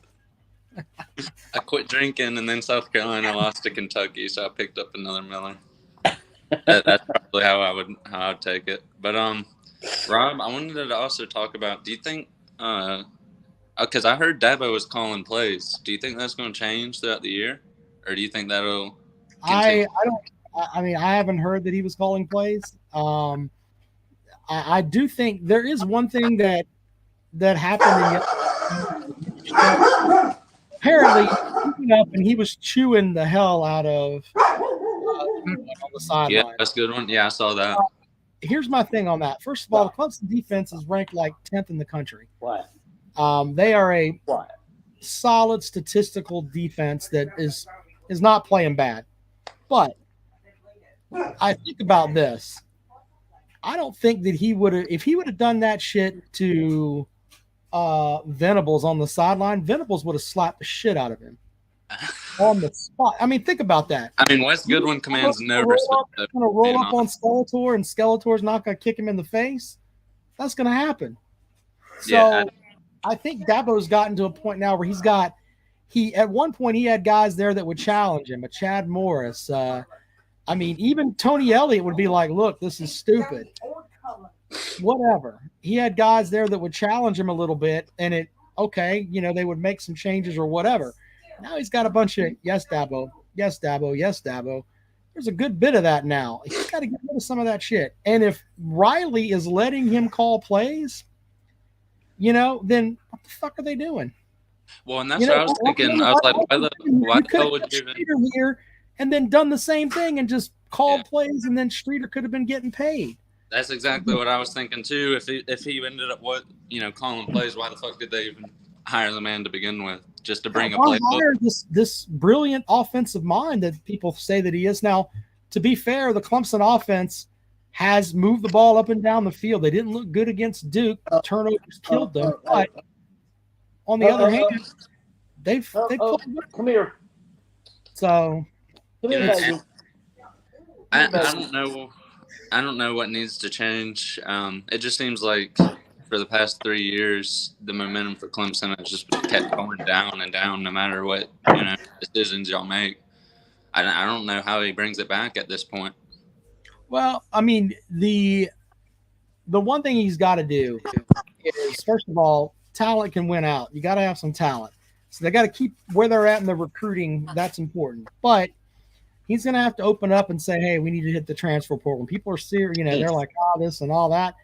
I quit drinking, and then South Carolina lost to Kentucky, so I picked up another Miller. That's probably how I'd take it. But Rob, I wanted to also talk about. Do you think? Because I heard Dabo was calling plays. Do you think that's going to change throughout the year, or do you think that'll continue? I don't. I mean, I haven't heard that he was calling plays. I do think there is one thing that happened. Apparently, he went up and he was chewing the hell out of on the sideline. Yeah, that's a good one. Yeah, I saw that. Here's my thing on that. First of all, the Clemson defense is ranked like 10th in the country. Why? They are a solid statistical defense that is not playing bad. But I think about this. I don't think that he would have, if he would have done that shit to Venables on the sideline, Venables would have slapped the shit out of him on the spot. I mean, think about that. I mean, Wes Goodwin commands no respect. He's going to roll up on Skeletor, and Skeletor's not going to kick him in the face. That's going to happen. So Yeah, I think Dabo's gotten to a point now where at one point he had guys there that would challenge him, a Chad Morris. I mean, even Tony Elliott would be like, look, this is stupid. Whatever. He had guys there that would challenge him a little bit, and they would make some changes or whatever. Now he's got a bunch of, yes, Dabo, yes, Dabo, yes, Dabo. There's a good bit of that now. He's got to get rid of some of that shit. And if Riley is letting him call plays, then what the fuck are they doing? well, and that's what I was thinking. I was like, why the hell would you even? Streeter here and then done the same thing and just called plays, and then Streeter could have been getting paid. That's exactly what I was thinking too. If he ended up calling plays, why the fuck did they even hire the man to begin with? Just to bring a Why playbook? hire this brilliant offensive mind that people say that he is. Now, to be fair, the Clemson offense has moved the ball up and down the field. They didn't look good against Duke. Turnovers killed them. But on the other hand, they've played well. Come here. So Come here, Yeah. baby. I don't know what needs to change. It just seems like for the past 3 years, the momentum for Clemson has just kept going down and down, no matter what decisions y'all make. I don't know how he brings it back at this point. well, I mean, the one thing he's got to do is, first of all, talent can win out. You got to have some talent. So they got to keep where they're at in the recruiting. That's important. But he's going to have to open up and say, hey, we need to hit the transfer portal. When people are serious, they're like, this and all that.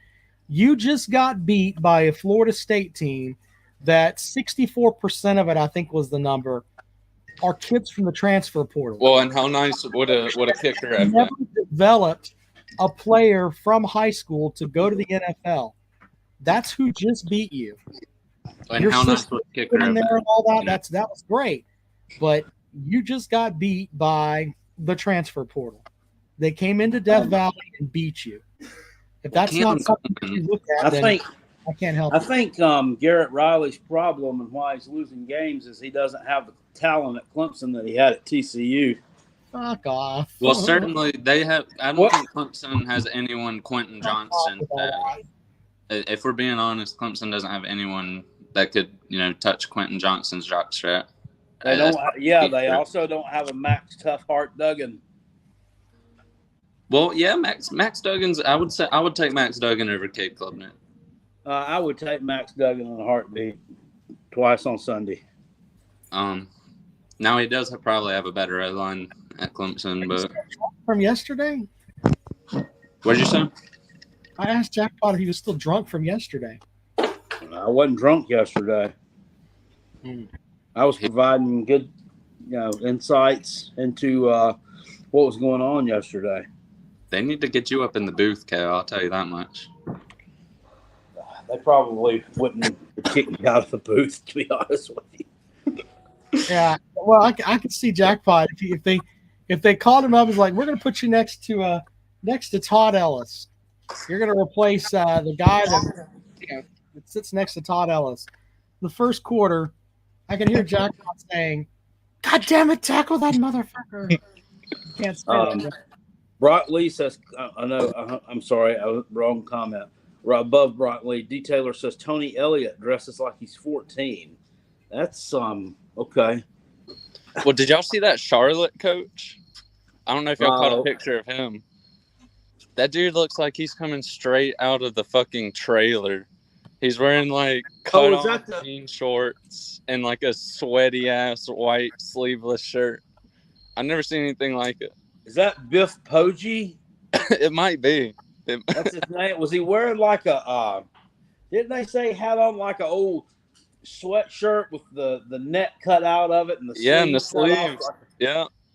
You just got beat by a Florida State team that 64% of it, I think was the number, are kids from the transfer portal. Well, and how nice would a kicker have Never been? developed a player from high school to go to the NFL. That's who just beat you. And Your how nice sister was the kicker in of there it? and all that. That was great. But you just got beat by the transfer portal. They came into Death Valley and beat you. If that's not something you look at, then I can't help I you. think Garrett Riley's problem and why he's losing games is he doesn't have the talent at Clemson that he had at TCU. Fuck off. Well, certainly they have. I don't think Clemson has anyone Quentin Johnston. If we're being honest, Clemson doesn't have anyone that could, touch Quentin Johnston's jockstrap. They don't. They also don't have a Max Toughheart Duggan. Well, yeah, Max Duggan's. I would take Max Duggan over Cade Klubnik. I would take Max Duggan in a heartbeat twice on Sunday. Now he does probably have a better O line at Clemson, but from yesterday. What did you say? I asked Jackpot if he was still drunk from yesterday. I wasn't drunk yesterday. I was providing good, insights into what was going on yesterday. They need to get you up in the booth, Cal. I'll tell you that much. They probably wouldn't kick me out of the booth, to be honest with you. Yeah, well, I could see Jackpot if they called him up, it's like, we're going to put you next to Todd Ellis. You're going to replace the guy that sits next to Todd Ellis. The first quarter, I can hear Jackpot saying, "God damn it, tackle that motherfucker!" Can't stand it. Brock Lee says, "I know. I'm sorry, wrong comment." Right above Brock Lee, Detailer says Tony Elliott dresses like he's 14. That's okay. Well, did y'all see that Charlotte coach? I don't know if y'all caught a picture of him. That dude looks like he's coming straight out of the fucking trailer. He's wearing like cut-off jean shorts and like a sweaty ass white sleeveless shirt. I've never seen anything like it. Is that Biff Poggi? It might be. That's his name. Was he wearing like a? Didn't they say he had on like an old sweatshirt with the neck cut out of it and the sleeves? And the sleeves.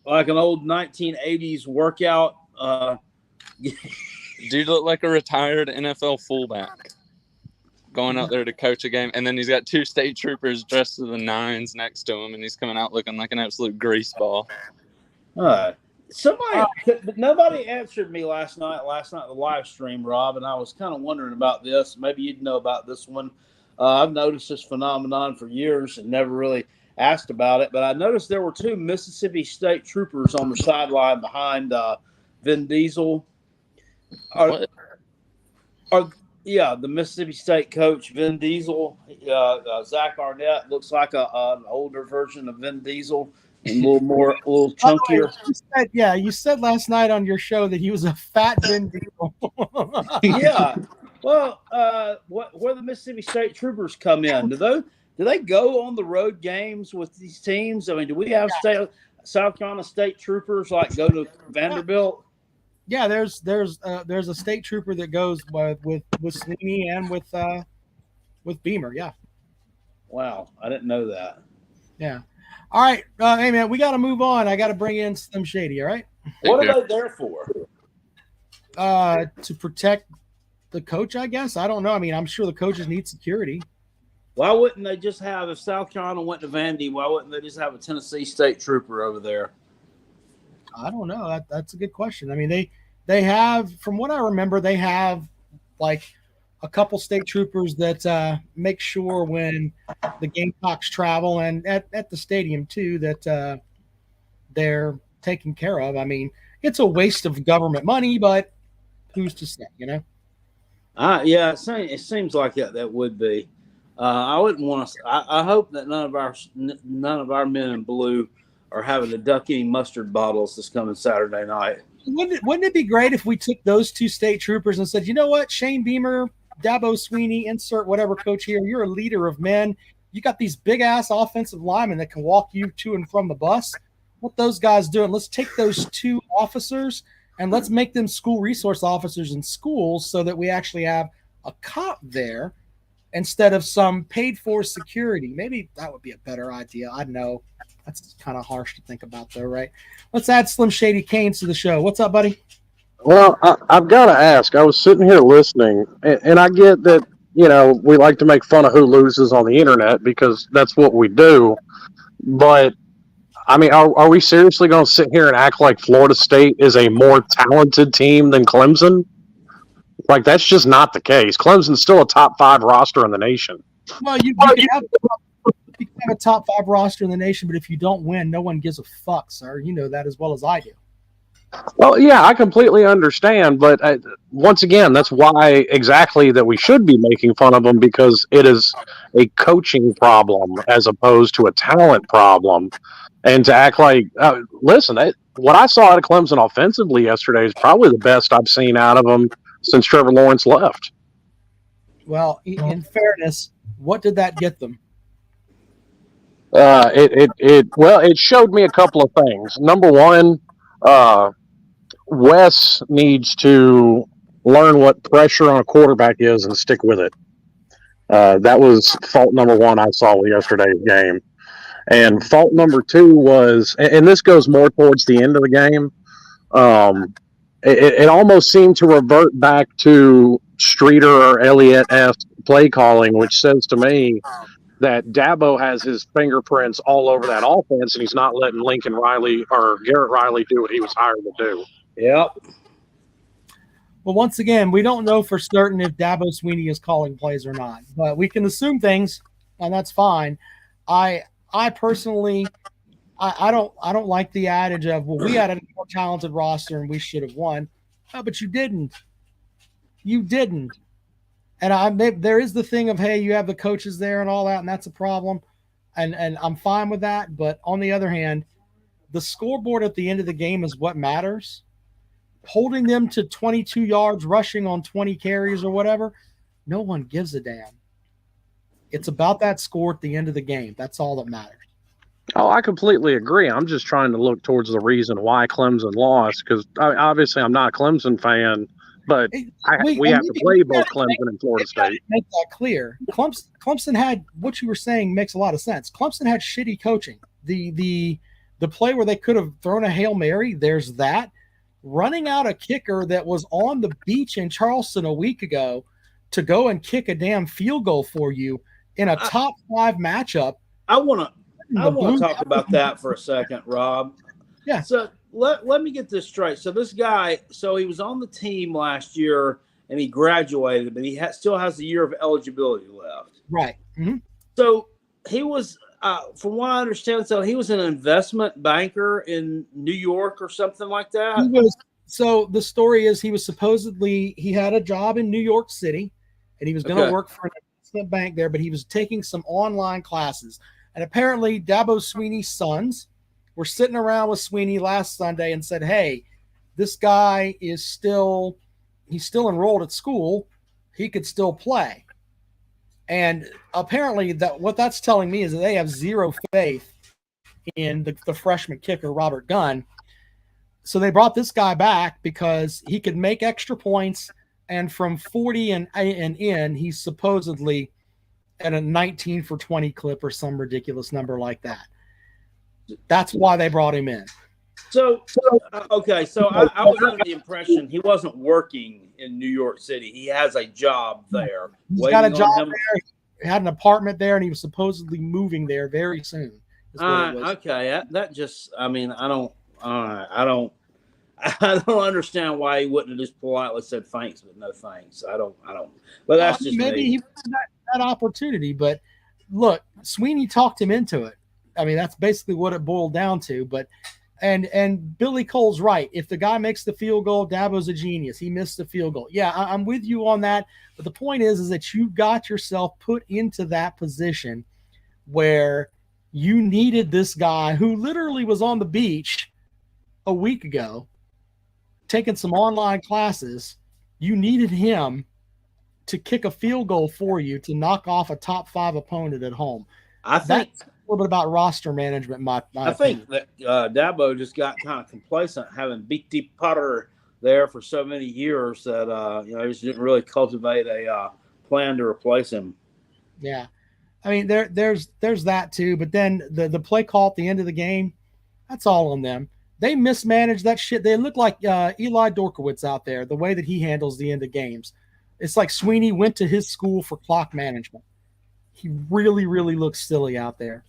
Like an old 1980s workout. Dude looked like a retired NFL fullback going out there to coach a game, and then he's got two state troopers dressed to the nines next to him, and he's coming out looking like an absolute grease ball. Nobody answered me last night the live stream, Rob, and I was kind of wondering about this. Maybe you'd know about this one. I've noticed this phenomenon for years and never really asked about it, but I noticed there were two Mississippi State troopers on the sideline behind Vin Diesel. The Mississippi State coach, Vin Diesel. Zach Arnett looks like an older version of Vin Diesel. And a little chunkier. You said last night on your show that he was a fat Vin Diesel. Yeah. Well, where the Mississippi State troopers come in? Do they go on the road games with these teams? I mean, do we have South Carolina State troopers like go to Vanderbilt? Yeah, there's a state trooper that goes with Swinney and with Beamer. Yeah. Wow, I didn't know that. Yeah. All right, hey man, we got to move on. I got to bring in Slim Shady. All right. What are they there for? To protect the coach, I guess. I don't know. I mean, I'm sure the coaches need security. Why wouldn't they just have, if South Carolina went to Vandy, why wouldn't they just have a Tennessee State trooper over there? I don't know. That's a good question. I mean, they have, from what I remember, they have like a couple state troopers that make sure when the Gamecocks travel and at the stadium too that they're taken care of. I mean, it's a waste of government money, but who's to say, Yeah, it seems like that would be. I wouldn't want to. I hope that none of our men in blue are having to duck any mustard bottles this coming Saturday night. Wouldn't it be great if we took those two state troopers and said, you know what, Shane Beamer, Dabo Swinney, insert whatever coach here, you're a leader of men. You got these big-ass offensive linemen that can walk you to and from the bus. What those guys doing, let's take those two officers and let's make them school resource officers in schools so that we actually have a cop there instead of some paid-for security. Maybe that would be a better idea. I know. That's kind of harsh to think about, though, right? Let's add Slim Shady Canes to the show. What's up, buddy? Well, I've got to ask. I was sitting here listening, and I get that, we like to make fun of who loses on the internet because that's what we do. But, I mean, are we seriously going to sit here and act like Florida State is a more talented team than Clemson? Like, that's just not the case. Clemson's still a top 5 roster in the nation. Well, you can have a top 5 roster in the nation, but if you don't win, no one gives a fuck, sir. You know that as well as I do. Well, yeah, I completely understand, but once again, that's why exactly that we should be making fun of them, because it is a coaching problem as opposed to a talent problem. And to act like, listen, what I saw out of Clemson offensively yesterday is probably the best I've seen out of them since Trevor Lawrence left. Well, in fairness, what did that get them? It showed me a couple of things. Number one, Wes needs to learn what pressure on a quarterback is and stick with it. That was fault number one I saw with yesterday's game. And fault number two was, and this goes more towards the end of the game, it almost seemed to revert back to Streeter or Elliott-esque play calling, which says to me that Dabo has his fingerprints all over that offense, and he's not letting Lincoln Riley or Garrett Riley do what he was hired to do. Yep. Well, once again, we don't know for certain if Dabo Swinney is calling plays or not, but we can assume things, and that's fine. I personally, I don't like the adage of, well, we had a more talented roster and we should have won. Oh, but you didn't. You didn't. And there is the thing of, hey, you have the coaches there and all that, and that's a problem. And I'm fine with that. But on the other hand, the scoreboard at the end of the game is what matters. Holding them to 22 yards rushing on 20 carries or whatever, no one gives a damn. It's about that score at the end of the game. That's all that matters. Oh, I completely agree. I'm just trying to look towards the reason why Clemson lost, because obviously I'm not a Clemson fan, but we have to play both Clemson and Florida State. Make that clear. Clemson had, what you were saying makes a lot of sense. Clemson had shitty coaching. The play where they could have thrown a Hail Mary, there's that. Running out a kicker that was on the beach in Charleston a week ago to go and kick a damn field goal for you in a top 5 matchup. I want to talk about that for a second, Rob. Yeah. So let me get this straight. So this guy, he was on the team last year and he graduated, but he still has a year of eligibility left. Right. Mm-hmm. So he was, from what I understand, so he was an investment banker in New York or something like that. So the story is he had a job in New York City and he was going to work for an investment bank there, but he was taking some online classes. And apparently Dabo Swinney's sons were sitting around with Swinney last Sunday and said, hey, this guy he's still enrolled at school. He could still play. And apparently what that's telling me is that they have zero faith in the freshman kicker, Robert Gunn. So they brought this guy back because he could make extra points. And from 40 and in, he's supposedly at a 19 for 20 clip or some ridiculous number like that. That's why they brought him in. So I was under the impression he wasn't working in New York City. He has a job there. He's got a job there. He had an apartment there, and he was supposedly moving there very soon. Okay, that just, I mean, I don't understand why he wouldn't have just politely said thanks, but no thanks. I don't. But that's just maybe me. He had that opportunity. But look, Swinney talked him into it. I mean, that's basically what it boiled down to. But and Billy Cole's right. If the guy makes the field goal, Dabo's a genius. He missed the field goal. Yeah, I'm with you on that. But the point is that you got yourself put into that position where you needed this guy who literally was on the beach a week ago taking some online classes. You needed him to kick a field goal for you to knock off a top 5 opponent at home. I think that's a little bit about roster management. I think that Dabo just got kind of complacent having B.T. Potter there for so many years that he just didn't really cultivate a plan to replace him. Yeah, I mean there's that too. But then the play call at the end of the game, that's all on them. they mismanage that shit. They look like Eli Dorkowitz out there, the way that he handles the end of games. It's like Swinney went to his school for clock management. He really, really looks silly out there.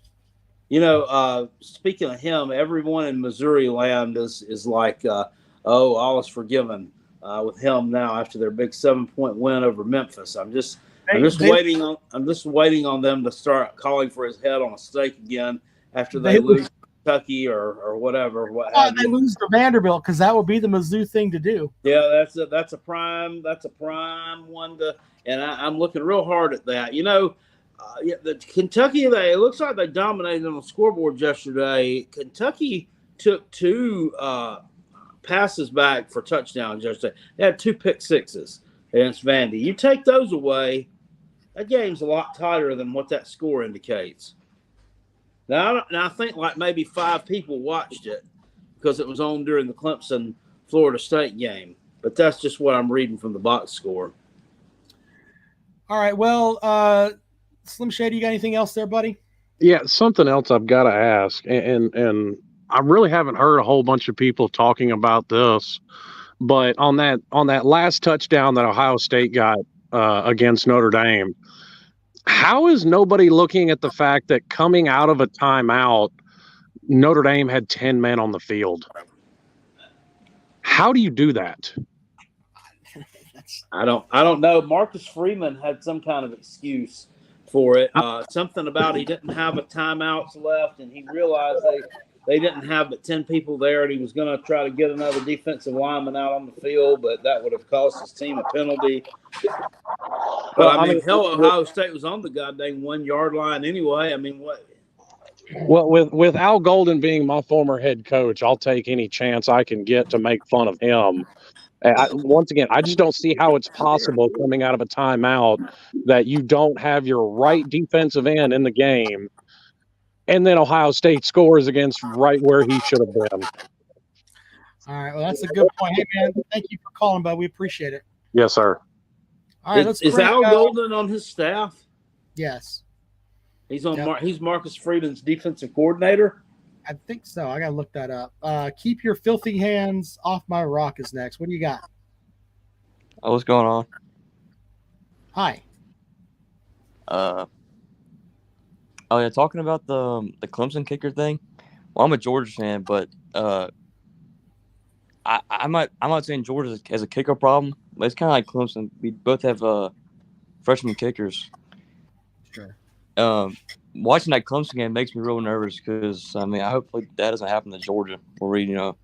Speaking of him, everyone in Missouri land is like, all is forgiven with him now after their big 7-point win over Memphis. I'm just waiting on them to start calling for his head on a stake again after they lose to Kentucky or whatever. They lose to Vanderbilt because that would be the Mizzou thing to do. Yeah, that's a prime one to, and I'm looking real hard at that. The Kentucky, it looks like they dominated on the scoreboard yesterday. Kentucky took 2 passes back for touchdowns yesterday. They had 2 pick sixes against Vandy. You take those away, that game's a lot tighter than what that score indicates. Now I think like maybe 5 people watched it because it was on during the Clemson Florida State game. But that's just what I'm reading from the box score. All right, well, Slim Shady, you got anything else there, buddy? Yeah, something else I've got to ask, and I really haven't heard a whole bunch of people talking about this, but on that last touchdown that Ohio State got against Notre Dame, how is nobody looking at the fact that coming out of a timeout, Notre Dame had 10 men on the field? How do you do that? I don't know. Marcus Freeman had some kind of excuse for it. Something about he didn't have a timeouts left, and he realized they didn't have but 10 people there, and he was going to try to get another defensive lineman out on the field, but that would have cost his team a penalty. But, Ohio State was on the goddamn 1-yard line anyway. I mean, what? Well, with Al Golden being my former head coach, I'll take any chance I can get to make fun of him. Once again, I just don't see how it's possible coming out of a timeout that you don't have your right defensive end in the game, and then Ohio State scores against right where he should have been. All right, well, that's a good point. Hey, man, thank you for calling, bud. We appreciate it. Yes, sir. All right, is Al Golden on his staff? Yes. He's on. He's Marcus Freeman's defensive coordinator. I think so. I gotta look that up. Keep your filthy hands off my rock is next. What do you got? Oh, what's going on? Hi. Oh yeah, talking about the Clemson kicker thing. Well, I'm a Georgia fan, but I'm not saying Georgia has a kicker problem, but it's kind of like Clemson. We both have freshman kickers. Sure. Watching that Clemson game makes me real nervous because I hope that doesn't happen to Georgia. Where we, well,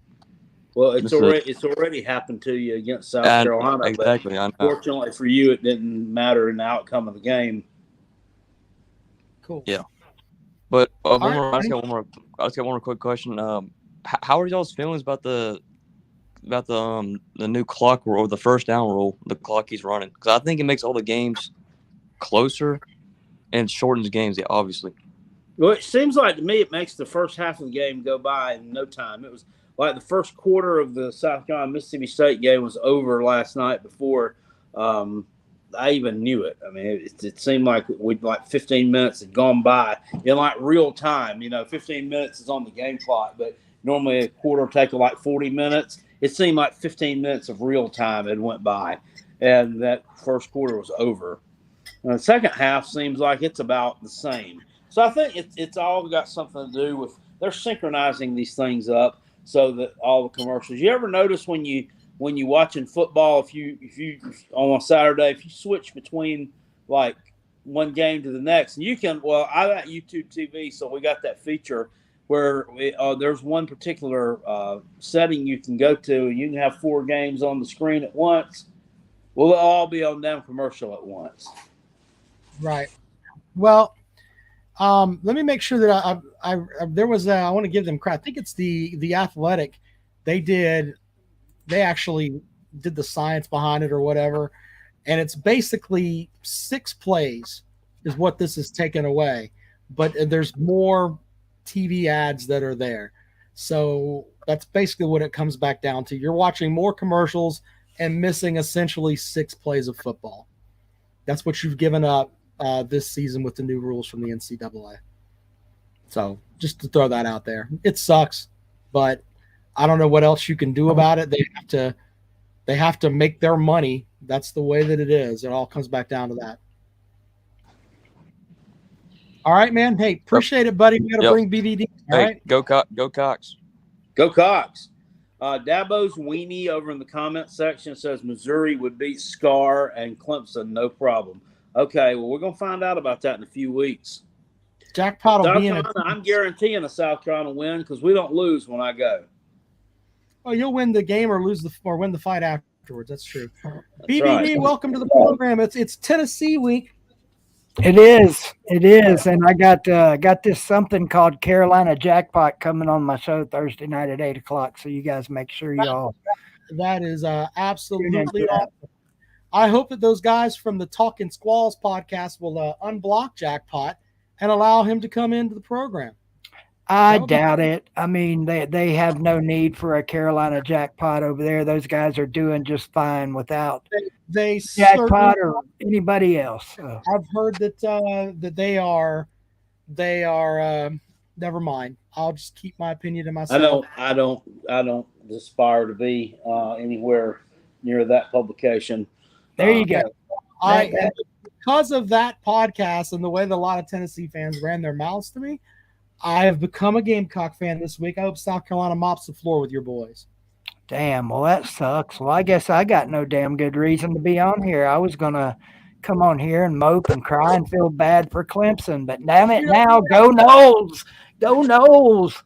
it's already happened to you against South Carolina. Exactly. Fortunately for you, it didn't matter in the outcome of the game. Cool. Yeah. But I just got one more quick question. How are y'all's feelings about the new clock rule, or the first down rule, the clock he's running? Because I think it makes all the games closer and shortens games, obviously. Well, it seems like to me it makes the first half of the game go by in no time. It was like the first quarter of the South Carolina Mississippi State game was over last night before I even knew it. I mean, it seemed like 15 minutes had gone by in like real time. 15 minutes is on the game clock, but normally a quarter will take like 40 minutes. It seemed like 15 minutes of real time had went by, and that first quarter was over. And the second half seems like it's about the same. So I think it's all got something to do with they're synchronizing these things up so that all the commercials. You ever notice when you watching football, if you on a Saturday, if you switch between like one game to the next, and you can. Well, I got YouTube TV, so we got that feature where there's one particular setting you can go to, and you can have 4 games on the screen at once. Well, they'll all be on damn commercial at once. Right. Well, let me make sure that there was I want to give them credit. I think it's the Athletic. They actually did the science behind it or whatever, and it's basically 6 plays is what this is taken away, but there's more TV ads that are there. So that's basically what it comes back down to. You're watching more commercials and missing essentially 6 plays of football. That's what you've given up this season with the new rules from the NCAA. So just to throw that out there, it sucks, but I don't know what else you can do about it. They have to make their money. That's the way that it is. It all comes back down to that. All right, man. Hey, appreciate it, buddy. We got to bring BVD. All right. Go Cox. Go Cox. Go Cox. Dabo Swinney over in the comment section says Missouri would beat Scar and Clemson, no problem. Okay, well, we're going to find out about that in a few weeks. Jackpot will be in it. I'm guaranteeing a South Carolina win because we don't lose when I go. Oh, you'll win the game or win the fight afterwards. That's true. That's BVD, right. welcome to the program. It's Tennessee week. It is, and I got this something called Carolina Jackpot coming on my show Thursday night at 8:00. So you guys make sure y'all. That is absolutely awesome. I hope that those guys from the Talking Squalls podcast will unblock Jackpot and allow him to come into the program. I doubt it. I mean, they have no need for a Carolina Jackpot over there. Those guys are doing just fine without they Jackpot or anybody else. So. I've heard that they are. Never mind. I'll just keep my opinion to myself. I don't aspire to be anywhere near that publication. There you go. Because of that podcast and the way that a lot of Tennessee fans ran their mouths to me, I have become a Gamecock fan this week. I hope South Carolina mops the floor with your boys. Damn, well, that sucks. Well, I guess I got no damn good reason to be on here. I was going to come on here and mope and cry and feel bad for Clemson, but damn it, now go Noles. Go Noles.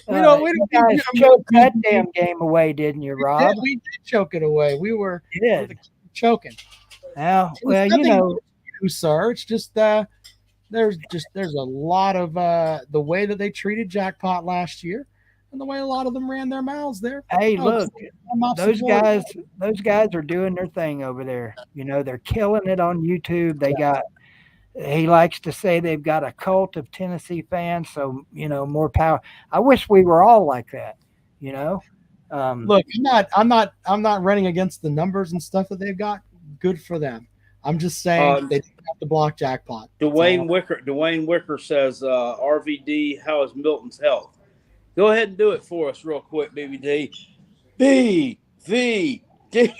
You guys choked that damn game away, didn't you, Rob? We did choke it away. We were choking. Well, you know. Sir, it's just there's a lot of the way that they treated Jackpot last year and the way a lot of them ran their mouths there. Hey, look, those guys are doing their thing over there. You know, they're killing it on YouTube. He likes to say they've got a cult of Tennessee fans, so you know, more power. I wish we were all like that, you know. Look, I'm not running against the numbers and stuff that they've got. Good for them. I'm just saying they didn't have to block Jackpot. Dwayne Wicker says, RVD, how is Milton's health? Go ahead and do it for us real quick, BVD. BVD.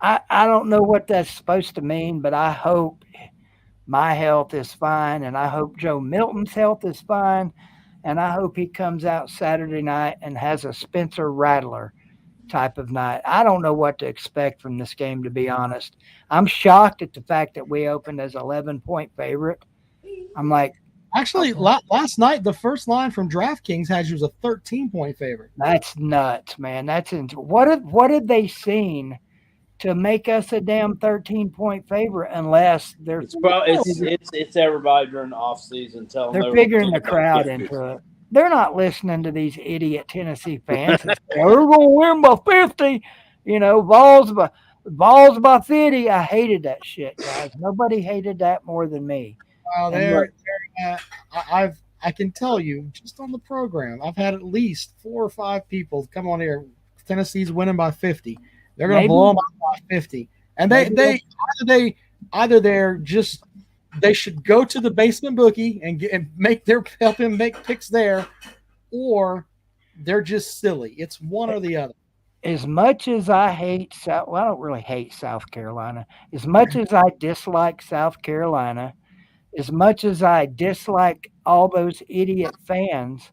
I don't know what that's supposed to mean, but I hope my health is fine, and I hope Joe Milton's health is fine, and I hope he comes out Saturday night and has a Spencer Rattler type of night. I don't know what to expect from this game, to be honest. I'm shocked at the fact that we opened as 11-point favorite. I'm like, actually, last night the first line from DraftKings had you as a 13-point favorite. That's nuts, man. What have they seen to make us a damn 13-point favorite? Unless it's everybody during the off season telling they're figuring the crowd into it. They're not listening to these idiot Tennessee fans. We're going to win by 50. You know, balls by 50. I hated that shit, guys. Nobody hated that more than me. I can tell you, just on the program, I've had at least 4 or 5 people come on here. Tennessee's winning by 50. They're going to blow them out by 50. And they should go to the basement bookie and help him make picks there, or they're just silly. It's one or the other. As much as I hate I don't really hate South Carolina. As much as I dislike South Carolina, as much as I dislike all those idiot fans,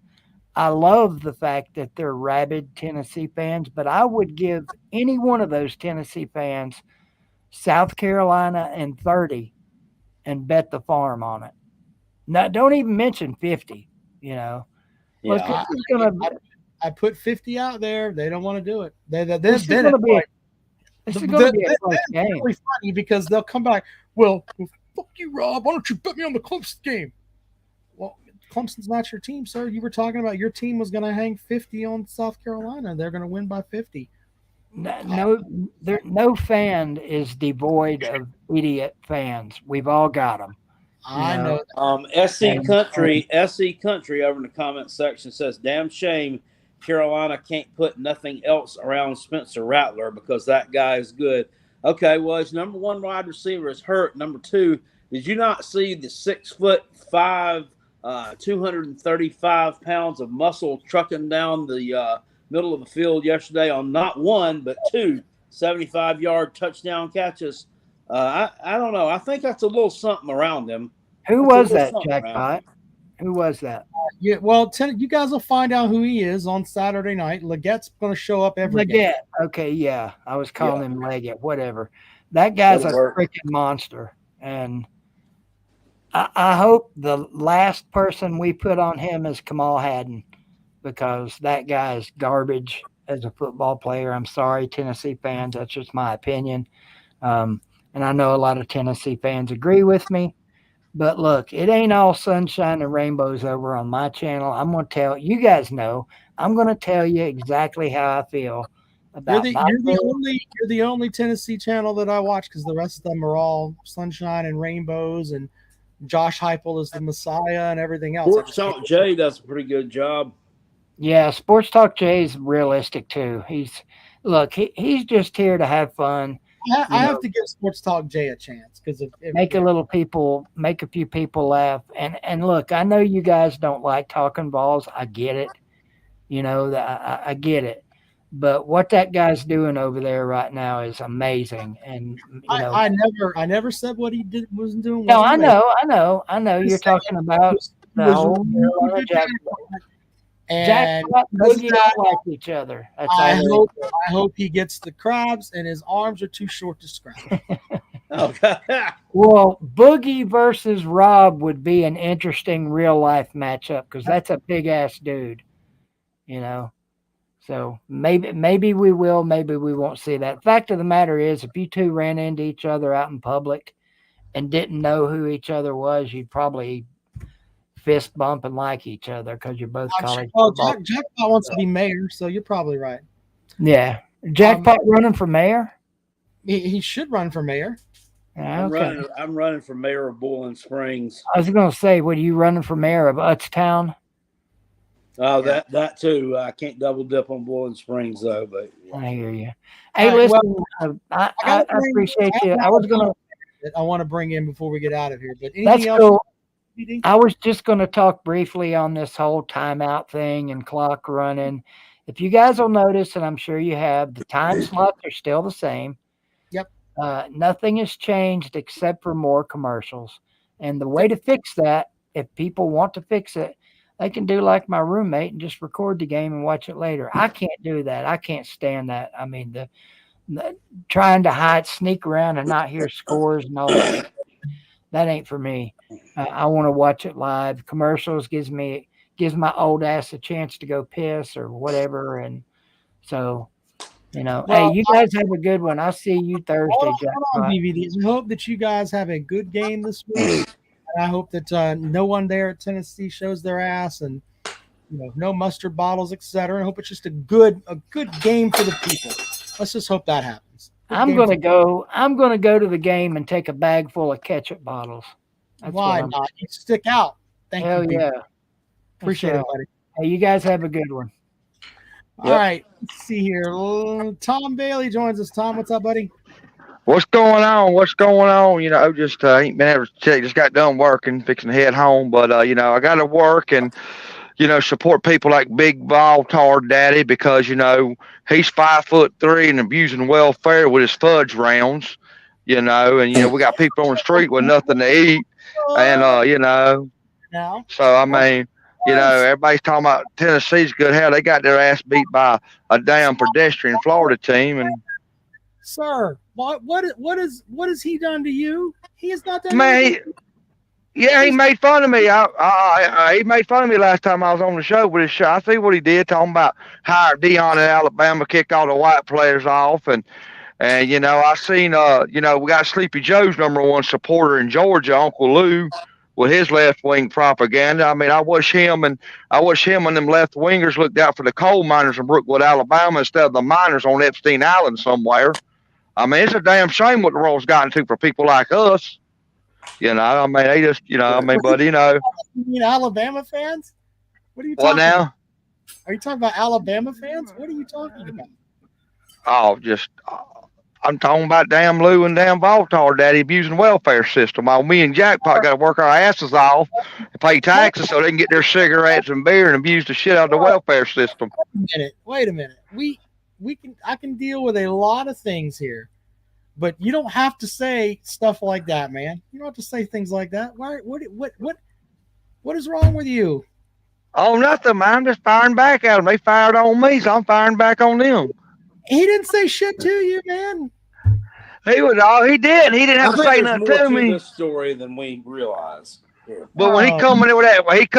I love the fact that they're rabid Tennessee fans, but I would give any one of those Tennessee fans South Carolina and 30 and bet the farm on it. Now, don't even mention 50, you know. Yeah, I put 50 out there. They don't want to do it. This is going to be a close game. Really funny because they'll come back. Well, fuck you, Rob. Why don't you bet me on the Clemson game? Well, Clemson's not your team, sir. You were talking about your team was going to hang 50 on South Carolina. They're going to win by 50. No fan is devoid of idiot fans. We've all got them. I know. SC Country over in the comment section says, damn shame Carolina can't put nothing else around Spencer Rattler because that guy is good. Okay, well, his number 1 wide receiver is hurt. Number 2, did you not see the 6'5" 235 pounds of muscle trucking down the middle of the field yesterday on not one, but two 75-yard touchdown catches. I don't know. I think that's a little something around him. Who That's a was little that, something around him. Jackpot? Who was that? Yeah, well, you guys will find out who he is on Saturday night. Legette's going to show up every game. Leggett. Okay, yeah. I was calling him Leggett, whatever. That guy's That'll a work. freaking monster. And I hope the last person we put on him is Kamal Haddon, because that guy is garbage as a football player. I'm sorry, Tennessee fans. That's just my opinion. And I know a lot of Tennessee fans agree with me. But look, it ain't all sunshine and rainbows over on my channel. I'm going to tell you guys know. I'm going to tell you exactly how I feel about you're the only Tennessee channel that I watch, because the rest of them are all sunshine and rainbows, and Josh Heupel is the Messiah and everything else. Sports Talk Jay does a pretty good job. Yeah, Sports Talk Jay's realistic too. He's just here to have fun. I have to give Sports Talk Jay a chance, because make a few people laugh. And look, I know you guys don't like talking balls. I get it. I get it. But what that guy's doing over there right now is amazing. And I never said what he wasn't doing. No, I know. You're talking about the whole Jackpot and Boogie don't like each other. I hope he gets the crabs and his arms are too short to scratch. Okay. Well, Boogie versus Rob would be an interesting real life matchup, because that's a big ass dude. So maybe we will, maybe we won't see that. Fact of the matter is, if you two ran into each other out in public and didn't know who each other was, you'd probably fist bump and like each other, because you're both college. Well, Jackpot wants to be mayor, so you're probably right. Yeah, Jackpot running for mayor. He should run for mayor. I'm running for mayor of Bowling Springs. I was going to say, what are you running for mayor of Utztown? Oh, that too. I can't double dip on Bowling Springs though. But I hear you. Hey, listen, I appreciate you. I want to bring in before we get out of here, but that's else? Cool. I was just going to talk briefly on this whole timeout thing and clock running. If you guys will notice, and I'm sure you have, the time slots are still the same. Yep. Nothing has changed except for more commercials. And the way to fix that, if people want to fix it, they can do like my roommate and just record the game and watch it later. I can't do that. I can't stand that. I mean, the trying to sneak around and not hear scores and all that. That ain't for me. I want to watch it live. Commercials gives my old ass a chance to go piss or whatever. And so, hey, you guys have a good one. I'll see you Thursday, Jackpot. DVDs. We hope that you guys have a good game this week. And I hope that no one there at Tennessee shows their ass, and no mustard bottles, etc. I hope it's just a good game for the people. Let's just hope that happens. I'm gonna go to the game and take a bag full of ketchup bottles. That's Why not? You stick out. Thank you. Hell yeah. Appreciate it, buddy. Hey, you guys have a good one. All right. Let's see here. Tom Bailey joins us. Tom, what's up, buddy? What's going on? Just ain't been able to check. Just got done working, fixing to head home. But I got to work and support people like Big Voltard Daddy, because he's 5'3" and abusing welfare with his fudge rounds. And we got people on the street with nothing to eat, and So I mean, everybody's talking about Tennessee's good. Hell, they got their ass beat by a damn pedestrian Florida team, and. Sir, what has he done to you? He has not done anything. He made fun of me. He made fun of me last time I was on the show with his show. I see what he did, talking about how Deion in Alabama kicked all the white players off, and I seen we got Sleepy Joe's #1 supporter in Georgia, Uncle Lou, with his left wing propaganda. I mean, I wish him and them left wingers looked out for the coal miners in Brookwood, Alabama, instead of the miners on Epstein Island somewhere. I mean, it's a damn shame what the world's gotten to for people like us. They just, but You mean Alabama fans? What are you talking now? about? Are you talking about Alabama fans? What are you talking about? Oh, I'm talking about damn Lou and damn Voltar, Daddy, abusing the welfare system. While me and Jackpot got to work our asses off and pay taxes so they can get their cigarettes and beer and abuse the shit out of the welfare system. Wait a minute. I can deal with a lot of things here, but you don't have to say stuff like that, man. You don't have to say things like that. What is wrong with you? Oh, nothing, man. I'm just firing back at them. They fired on me, so I'm firing back on them. He didn't say shit to you, man. He was all he did. He didn't have to say nothing to me. This story than we realize. But when he come in there with that, with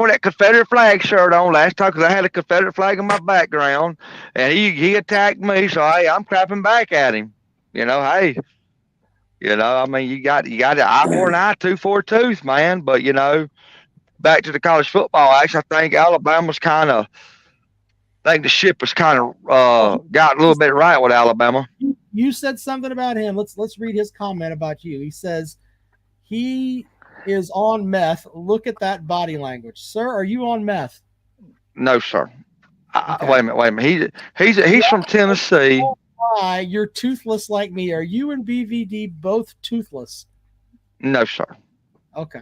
that Confederate flag shirt on last time, because I had a Confederate flag in my background, and he attacked me, so hey, I'm crapping back at him. You know, hey, I mean, you got an eye for an eye, tooth for a tooth, man. But back to the college football action, I think Alabama's I think the ship has kind of got a little bit right with Alabama. You said something about him. Let's read his comment about you. He says he is on meth. Look at that body language, sir. Are you on meth? No, sir. Okay. Wait a minute. He's from Tennessee. Why you're toothless like me? Are you and BVD both toothless? No, sir. Okay.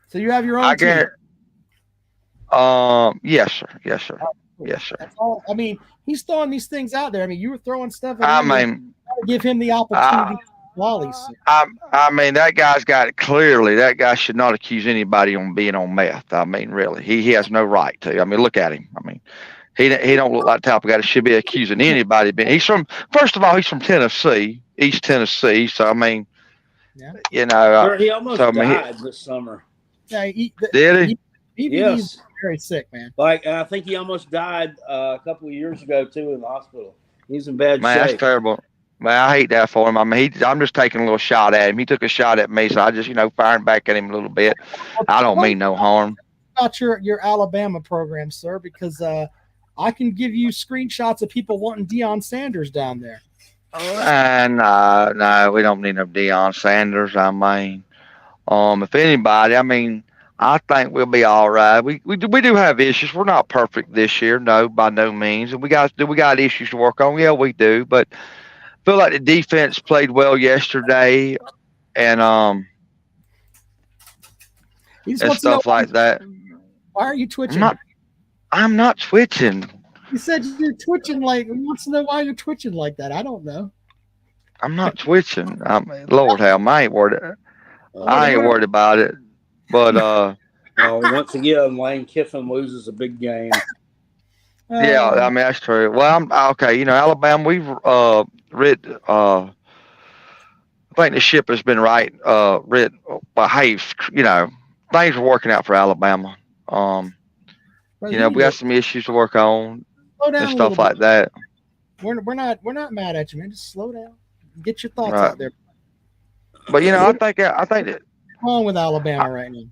So you have your own teeth. Yes, sir. Yes, sir. Yes, sir. That's all. I mean, he's throwing these things out there. I mean, you were throwing stuff at him. I mean, give him the opportunity. I mean, that guy's got it clearly. That guy should not accuse anybody on being on meth. I mean, really, he has no right to. I mean, look at him. I mean, he don't look like the type of guy that should be accusing anybody. First of all, he's from Tennessee, East Tennessee. So I mean, he almost died this summer. Yeah, did he? Yes. Very sick, man. Like I think he almost died a couple of years ago too in the hospital. He's in bad shape. Man, that's terrible. Man, I hate that for him. I mean, I'm just taking a little shot at him. He took a shot at me, so I just, firing back at him a little bit. I don't mean no harm. About your Alabama program, sir, because I can give you screenshots of people wanting Deion Sanders down there. No, we don't need no Deion Sanders. I mean, if anybody, I mean, I think we'll be all right. We do have issues. We're not perfect this year, no, by no means. And we got issues to work on. Yeah, we do. But I feel like the defense played well yesterday, and stuff like that. Why are you twitching? I'm not twitching. You said you're twitching like. He wants to know why you're twitching like that. I don't know. I'm not twitching. Lord help, I ain't worried. I ain't worried about it. But once again, Lane Kiffin loses a big game. Yeah, I mean that's true. Well, I'm okay. Alabama, we've I think the ship has been right. But hey, things are working out for Alabama. We got some issues to work on and stuff like that. We're not mad at you, man. Just slow down. Get your thoughts out there. But I think that wrong with Alabama right now.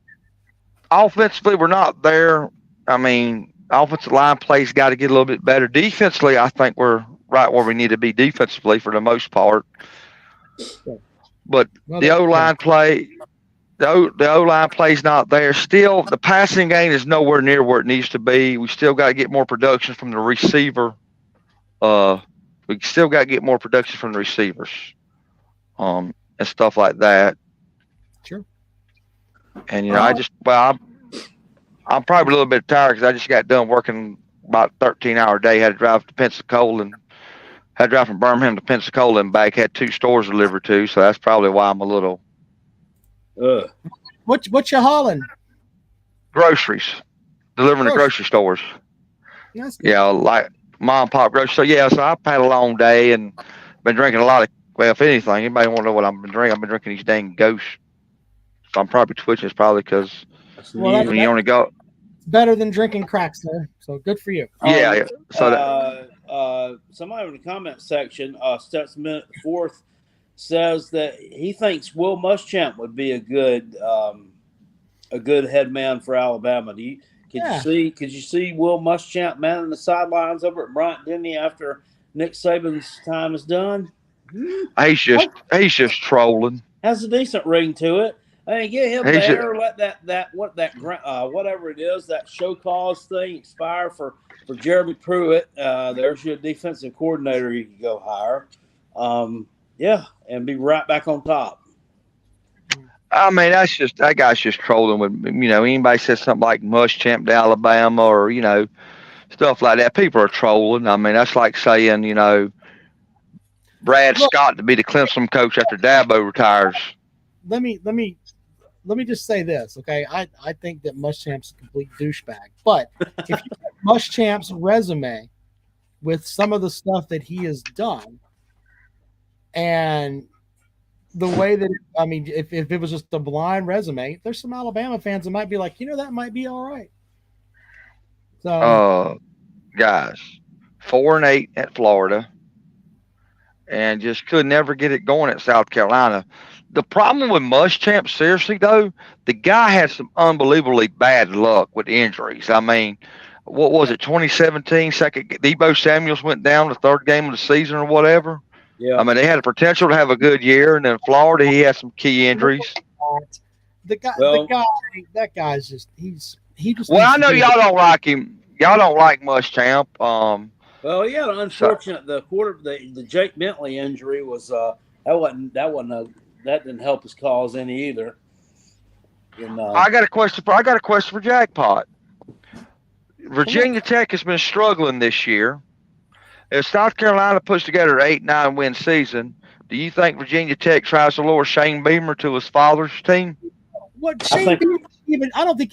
Offensively, we're not there. I mean, offensive line plays got to get a little bit better. Defensively, I think we're right where we need to be defensively for the most part. But the O-line play, the O-line play's not there. Still, the passing game is nowhere near where it needs to be. We still got to get more production from the receiver. We still got to get more production from the receivers, and stuff like that. Sure. And I'm probably a little bit tired because I just got done working about a 13-hour day. Had to drive to Pensacola and had to drive from Birmingham to Pensacola and back. Had 2 stores to deliver to, so that's probably why I'm a little. What you hauling? Groceries, delivering to grocery stores. Yes. Yeah, like mom and pop grocery. So yeah, so I've had a long day and been drinking a lot of. Well, if anything, anybody want to know what I've been drinking? I've been drinking these dang ghosts. So I'm probably twitching. It's probably because when you only go. It's better than drinking crack, sir. So good for you. Yeah. So somebody in the comment section, Stutzman Fourth, says that he thinks Will Muschamp would be a good head man for Alabama. Could you see Will Muschamp manning the sidelines over at Bryant-Denny after Nick Saban's time is done? He's just trolling. Has a decent ring to it. I mean, get him there. Let whatever it is, that show cause thing expire for Jeremy Pruitt. There's your defensive coordinator you can go hire. Yeah, and be right back on top. I mean, that guy's just trolling with anybody says something like Muschamp to Alabama or stuff like that. People are trolling. I mean, that's like saying Brad Scott to be the Clemson coach after Dabo retires. Let me just say this, okay? I think that Muschamp's a complete douchebag. But if you look at Muschamp's resume with some of the stuff that he has done, and the way that if it was just a blind resume, there's some Alabama fans that might be like, that might be all right. So, guys, 4-8 at Florida, and just could never get it going at South Carolina. The problem with Muschamp, seriously though, the guy had some unbelievably bad luck with injuries. I mean, what was it, 2017? Dabo Samuels went down the third game of the season or whatever. Yeah. I mean, they had the potential to have a good year, and then Florida, he had some key injuries. That guy's just he just. Well, I know y'all don't like him. Y'all don't like Muschamp. Well, yeah, unfortunate. The Jake Bentley injury was that didn't help his cause any either. And, I got a question for Jackpot. Virginia Tech has been struggling this year. If South Carolina puts together an 8-9 win season, do you think Virginia Tech tries to lure Shane Beamer to his father's team? What Shane Beamer?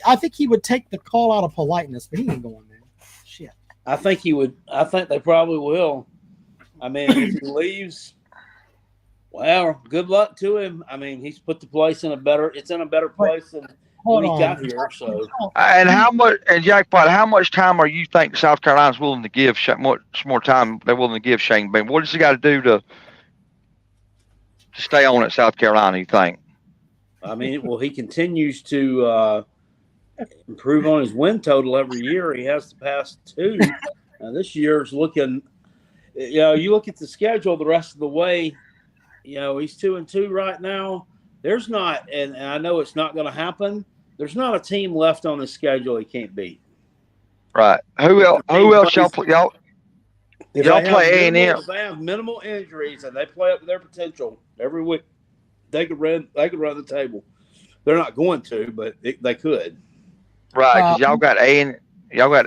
I think he would take the call out of politeness, but he ain't going there. Shit. I think he would. I think they probably will. I mean, if he leaves, well, good luck to him. I mean, he's put the place in a better place than when he got here. So, and Jackpot, how much time are you think South Carolina's willing to give? Much more time they're willing to give Shane Beamer? What does he got to do to stay on at South Carolina? You think? I mean, well, he continues to improve on his win total every year. He has the past two. This year's looking. You look at the schedule the rest of the way. He's 2-2 right now. There's not, and I know it's not going to happen. There's not a team left on the schedule he can't beat. Right. Who else y'all play? Y'all play A&M. If they have minimal injuries and they play up to their potential every week, they could run the table. They're not going to, but they could. Right, because y'all got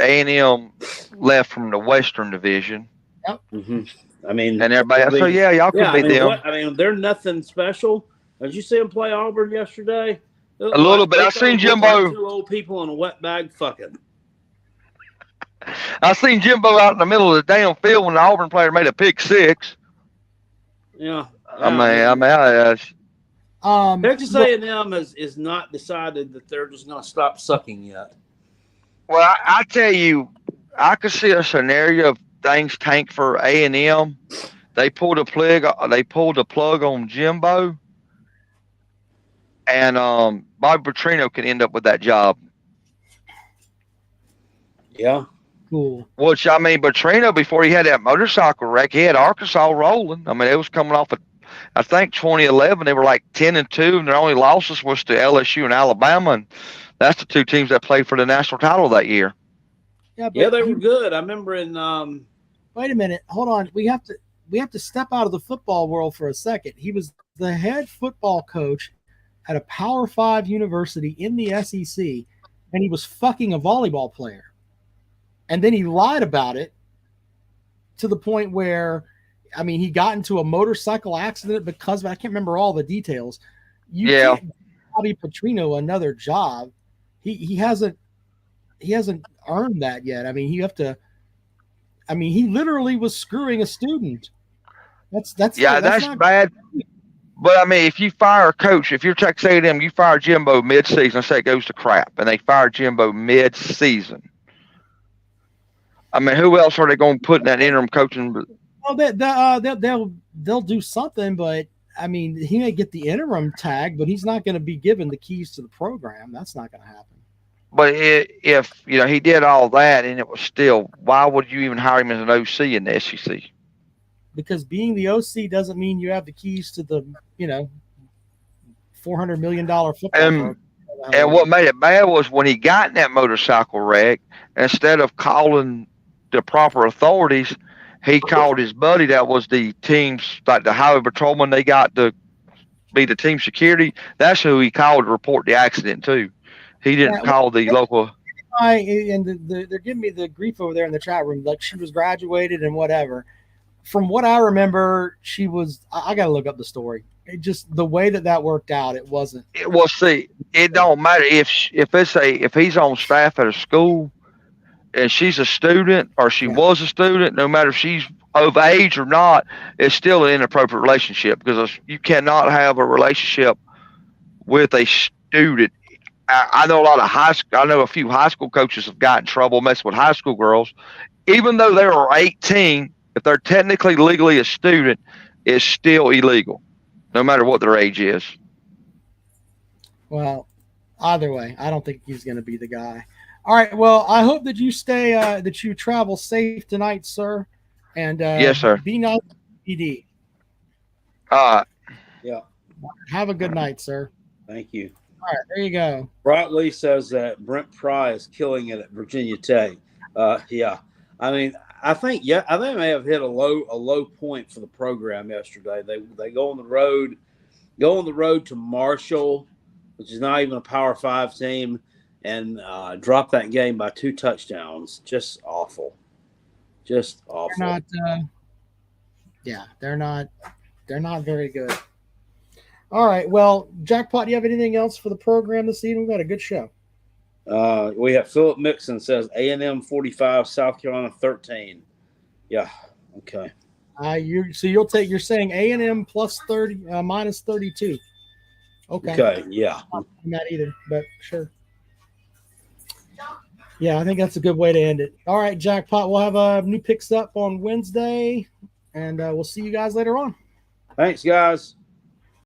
A&M left from the Western Division. Yep. Mm-hmm. I mean, and everybody. So y'all could beat them. They're nothing special. Did you see them play Auburn yesterday? A little bit. I seen Jimbo. 2 old people in a wet bag fucking. I seen Jimbo out in the middle of the damn field when the Auburn player made a pick six. Yeah. Texas A&M is not decided that they're just going to stop sucking yet. Well, I tell you, I could see a scenario of things tank for A&M. They pulled a plug on Jimbo, and Bobby Petrino can end up with that job. Yeah. Cool. Which, I mean, Petrino, before he had that motorcycle wreck, he had Arkansas rolling. I mean, it was coming off I think 2011, they were like 10-2, and their only losses was to LSU and Alabama, and that's the two teams that played for the national title that year. Yeah, they were good. I remember in. Wait a minute, hold on. We have to step out of the football world for a second. He was the head football coach at a Power 5 university in the SEC, and he was fucking a volleyball player. And then he lied about it to the point where, I mean, he got into a motorcycle accident because of it. I can't remember all the details. You can't give Bobby Petrino another job. He hasn't earned that yet. I mean, he literally was screwing a student. That's bad. But I mean, if you fire a coach, if you're Texas A&M, you fire Jimbo mid-season, say it goes to crap, and they fire Jimbo mid-season. I mean, who else are they going to put in that interim coaching? Well, they'll do something, but I mean, he may get the interim tag, but he's not going to be given the keys to the program. That's not going to happen. But if he did all that and it was still, why would you even hire him as an OC in the SEC? Because being the OC doesn't mean you have the keys to the $400 million football program. And what made it bad was when he got in that motorcycle wreck, instead of calling the proper authorities, he called his buddy that was the team's, like the highway patrolman they got to be the team security. That's who he called to report the accident to. He didn't call the local. They're giving me the grief over there in the chat room, like she was graduated and whatever. From what I remember, she was. I got to look up the story. It just the way that worked out, it wasn't. Well, see, it don't matter if he's on staff at a school and she's a student or she was a student. No matter if she's of age or not, it's still an inappropriate relationship because you cannot have a relationship with a student. I know a few high school coaches have got in trouble messing with high school girls, even though they are 18. If they're technically legally a student, it's still illegal, no matter what their age is. Well, either way, I don't think he's going to be the guy. All right. Well, I hope that you that you travel safe tonight, sir. And yes, sir. Be nice, PD. Yeah. Have a good night, sir. Thank you. All right, there you go. Brock Lee says that Brent Pry is killing it at Virginia Tech. Yeah. I mean, I think they may have hit a low point for the program yesterday. They go on the road to Marshall, which is not even a Power 5 team, and drop that game by 2 touchdowns. Just awful. Just awful. They're not very good. All right. Well, Jackpot, do you have anything else for the program this evening? We've got a good show. We have Philip Mixon says A&M 45, South Carolina 13. Yeah. Okay. You're saying A&M plus 30 minus 32. Okay. Okay. Yeah. I'm not either, but sure. Yeah, I think that's a good way to end it. All right, Jackpot. We'll have new picks up on Wednesday, and we'll see you guys later on. Thanks, guys.